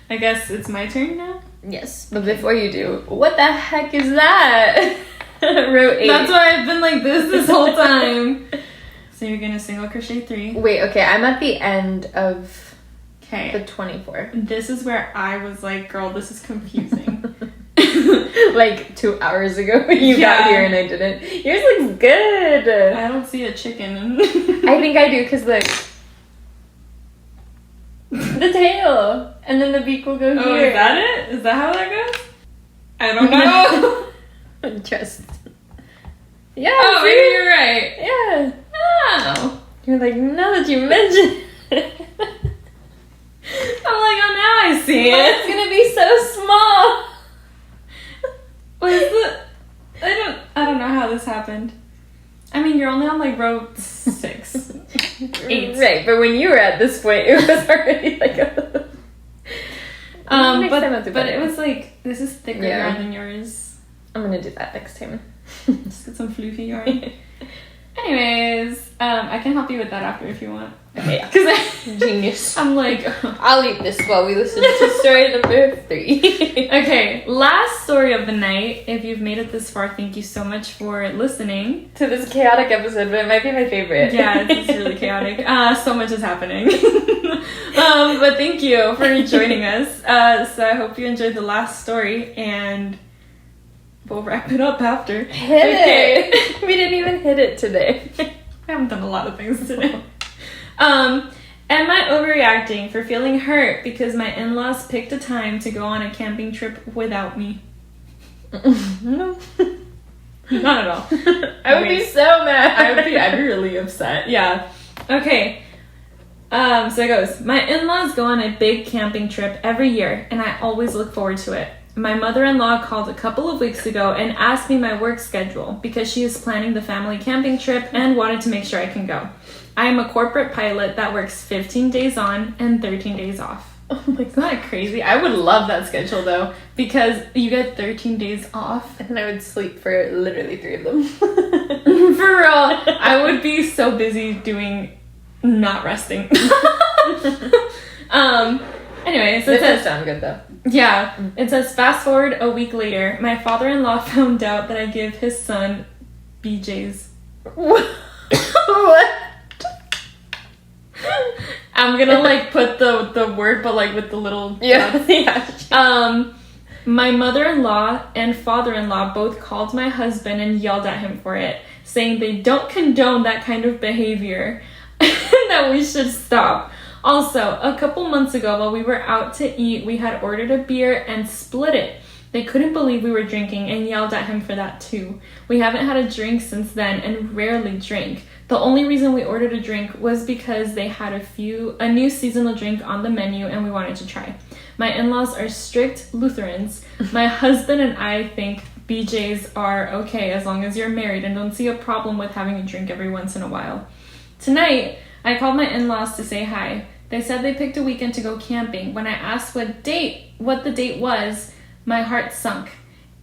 I guess it's my turn now? Yes, but before you do, what the heck is that? Row 8. That's why I've been like this whole time. So you're gonna single crochet 3. Wait, okay, I'm at the end of the 24. This is where I was like, girl, this is confusing. Like 2 hours ago you got here and I didn't. Yours looks good. I don't see a chicken. I think I do because look. The tail. And then the beak will go here. Oh, is that it? Is that how that goes? I don't know. Just. Yeah. Oh, see? maybe you're right. Yeah. Oh. You're like, now that you mention it. I'm like, oh, now I see it. It's gonna be so small. What is the... I don't know how this happened. I mean, you're only on like row 6. 8. Right, but when you were at this point, it was already like a... but it was like, this is thicker yarn than yours. I'm gonna do that next time. Just get some floofy yarn. Anyways, I can help you with that after if you want. Okay, genius. I'm like, I'll eat this while we listen to story number 3. Okay, last story of the night. If you've made it this far, thank you so much for listening to this chaotic episode, but it might be my favorite. Yeah, it's really chaotic. So much is happening. But thank you for joining us. So I hope you enjoyed the last story, and we'll wrap it up after. Hit it! We didn't even hit it today. I haven't done a lot of things today. Am I overreacting for feeling hurt because my in-laws picked a time to go on a camping trip without me? No. Not at all. I would be so mad. I'd be really upset. Yeah. Okay. So it goes. My in-laws go on a big camping trip every year, and I always look forward to it. My mother-in-law called a couple of weeks ago and asked me my work schedule because she is planning the family camping trip and wanted to make sure I can go. I am a corporate pilot that works 15 days on and 13 days off. Oh my god. Isn't that crazy? I would love that schedule though, because you get 13 days off. And I would sleep for literally 3 of them. For real. I would be so busy doing not resting. Anyway, so it does sound good though. Yeah. It says, fast forward a week later, my father-in-law found out that I give his son BJ's. What? I'm gonna like put the word, but like with the little yeah. My mother-in-law and father-in-law both called my husband and yelled at him for it, saying they don't condone that kind of behavior and that we should stop. Also, a couple months ago while we were out to eat, we had ordered a beer and split it. They couldn't believe we were drinking and yelled at him for that too. We haven't had a drink since then and rarely drink. The only reason we ordered a drink was because they had a new seasonal drink on the menu and we wanted to try. My in-laws are strict Lutherans. My husband and I think BJ's are okay as long as you're married and don't see a problem with having a drink every once in a while. Tonight, I called my in-laws to say hi. They said they picked a weekend to go camping. When I asked what the date was, my heart sunk.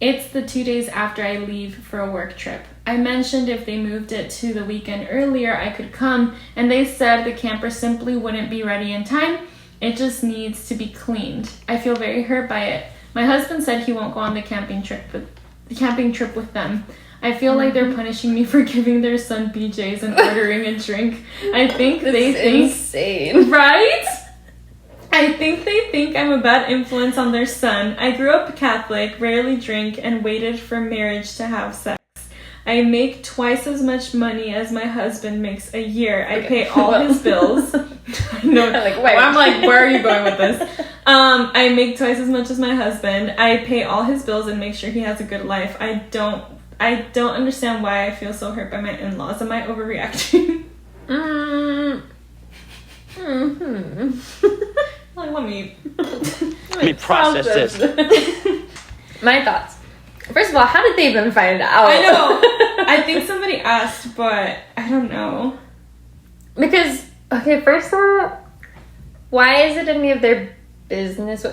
It's the 2 days after I leave for a work trip. I mentioned if they moved it to the weekend earlier, I could come, and they said the camper simply wouldn't be ready in time. It just needs to be cleaned. I feel very hurt by it. My husband said he won't go on the camping trip with them. I feel like they're punishing me for giving their son BJ's and ordering a drink. I think they think insane. Right? I think they think I'm a bad influence on their son. I grew up Catholic, rarely drink, and waited for marriage to have sex. I make twice as much money as my husband makes a year. I pay all his bills. No, I'm like, where are you going with this? I make twice as much as my husband. I pay all his bills and make sure he has a good life. I don't understand why I feel so hurt by my in-laws. Am I overreacting? Like, let me process this. My thoughts. First of all, how did they even find out? I know. I think somebody asked, but I don't know. Because, okay, first of all, why is it any of their business?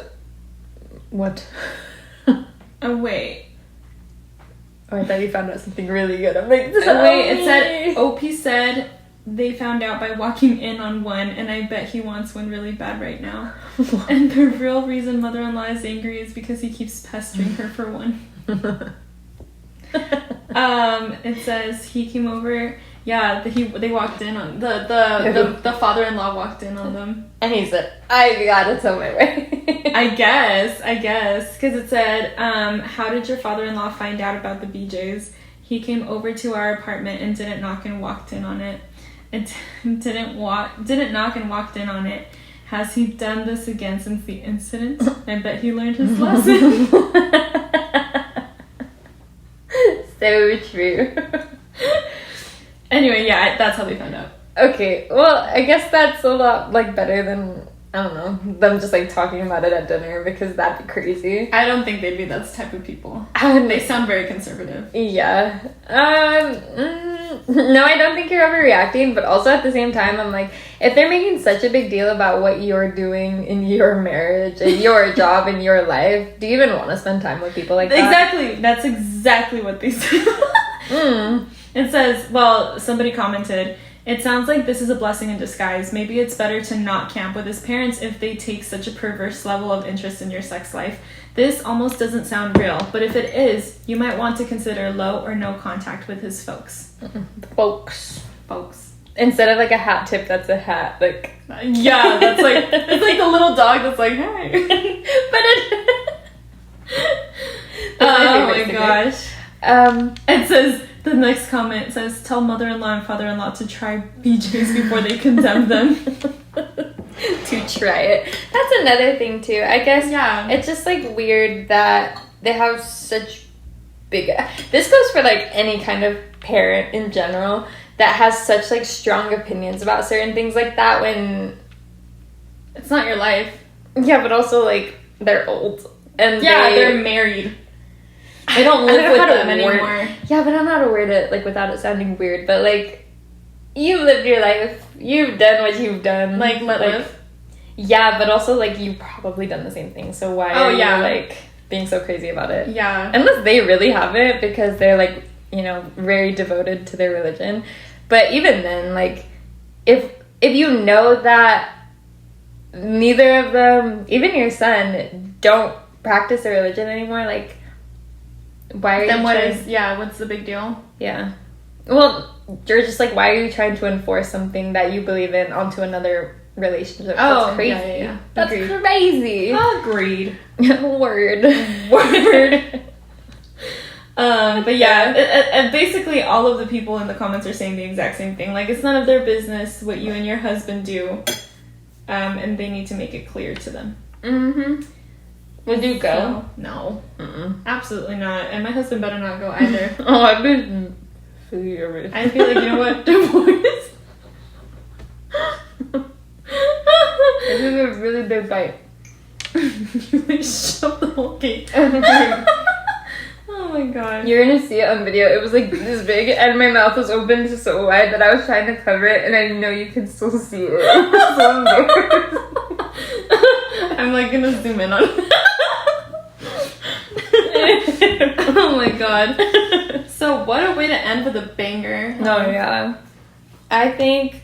What? Oh, wait. Oh, I thought you found out something really good. I'm like, it said, OP said they found out by walking in on one, and I bet he wants one really bad right now. And the real reason mother-in-law is angry is because he keeps pestering her for one. It says he came over. Yeah, they walked in on the father-in-law walked in on them, and he said, "I gotta tell my way." I guess, because it said, "How did your father-in-law find out about the BJ's? He came over to our apartment and didn't knock and walked in on it. Didn't knock and walked in on it. Has he done this again since the incident? I bet he learned his lesson." So true. Anyway, yeah, that's how they found out. Okay, well, I guess that's a lot, like, better than, I don't know, them just, like, talking about it at dinner, because that'd be crazy. I don't think they'd be that type of people. They sound very conservative. Yeah. No, I don't think you're overreacting, but also at the same time, I'm like, if they're making such a big deal about what you're doing in your marriage and your job and your life, do you even want to spend time with people like that? Exactly. That's exactly what they said. It says, well, somebody commented, "It sounds like this is a blessing in disguise. Maybe it's better to not camp with his parents if they take such a perverse level of interest in your sex life. This almost doesn't sound real, but if it is, you might want to consider low or no contact with his folks." Folks. Instead of like a hat tip, that's a hat. Like, yeah, that's like it's like the little dog that's like, "Hey." But it. Oh my gosh. It says. The next comment says, "Tell mother-in-law and father-in-law to try BJ's before they condemn them." To try it. That's another thing too. I guess it's just like weird that they have such big... This goes for like any kind of parent in general that has such like strong opinions about certain things like that when... It's not your life. Yeah, but also like they're old. And they're married. I don't live with them anymore. Yeah, but I don't know how to word it, like, without it sounding weird. But, like, you've lived your life. You've done what you've done. Like, live? Yeah, but also, like, you've probably done the same thing. So why are you, like, being so crazy about it? Yeah. Unless they really haven't, because they're, like, you know, very devoted to their religion. But even then, like, if you know that neither of them, even your son, don't practice their religion anymore, like... Why are then you what's the big deal? Yeah. Well, you're just like, why are you trying to enforce something that you believe in onto another relationship? That's crazy. Yeah. That's crazy. Agreed. Word. But yeah, basically all of the people in the comments are saying the exact same thing. Like, it's none of their business what you and your husband do, and they need to make it clear to them. Mm-hmm. Would you go? So, no. Absolutely not. And my husband better not go either. Oh, I'd be furious. I'd be like, you know what? Divorce. This is a really big bite. You like shove the whole cake. Oh Oh my god. You're gonna see it on video. It was like this big, and my mouth was open so wide that I was trying to cover it, and I know you can still see it. I'm so embarrassed. I'm like gonna zoom in on it. Oh my god. So what a way to end with a banger. No, yeah. I think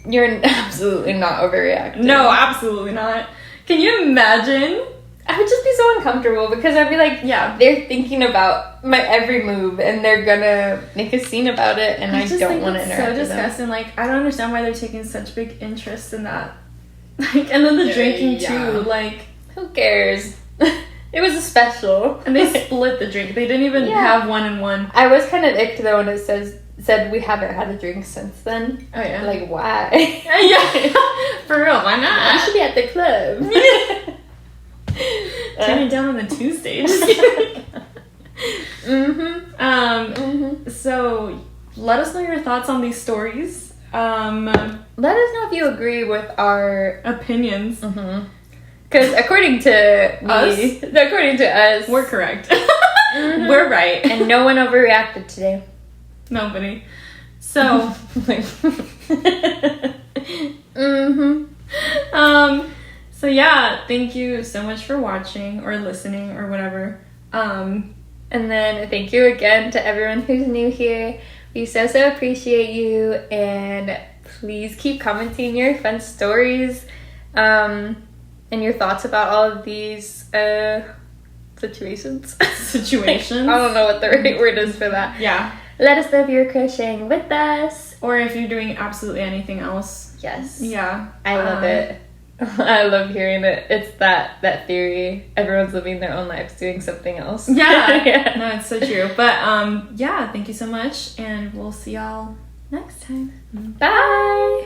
you're absolutely not overreacting. No, absolutely not. Can you imagine? I would just be so uncomfortable because I'd be like, Yeah. they're thinking about my every move and they're gonna make a scene about it, and I don't want to interact so with them. disgusting. Like, I don't understand why they're taking such big interest in that. Like, and then the drinking yeah. too. Like, Who cares? It was a special. and they split the drink. They didn't even Yeah. have one and one. I was kind of icked though when it said we haven't had a drink since then. Oh yeah. Like, why? Yeah. For real, why I not? should be at the club. Turning down on the Tuesdays. So let us know your thoughts on these stories. Let us know if you agree with our Opinions. because according to me, according to us, We're correct. We're right. and no one overreacted today. Nobody. So so yeah, thank you so much for watching or listening or whatever. And then thank you again to everyone who's new here. We so appreciate you, and please keep commenting your fun stories and your thoughts about all of these situations. Situations. I don't know what the right word is for that. Yeah. Let us know if you're crocheting with us. Or if you're doing absolutely anything else. Yes. Yeah. I love it. I love hearing it. It's that theory. Everyone's living their own lives doing something else. Yeah. Yeah. No, it's so true. But yeah, thank you so much, and we'll see y'all next time. Bye.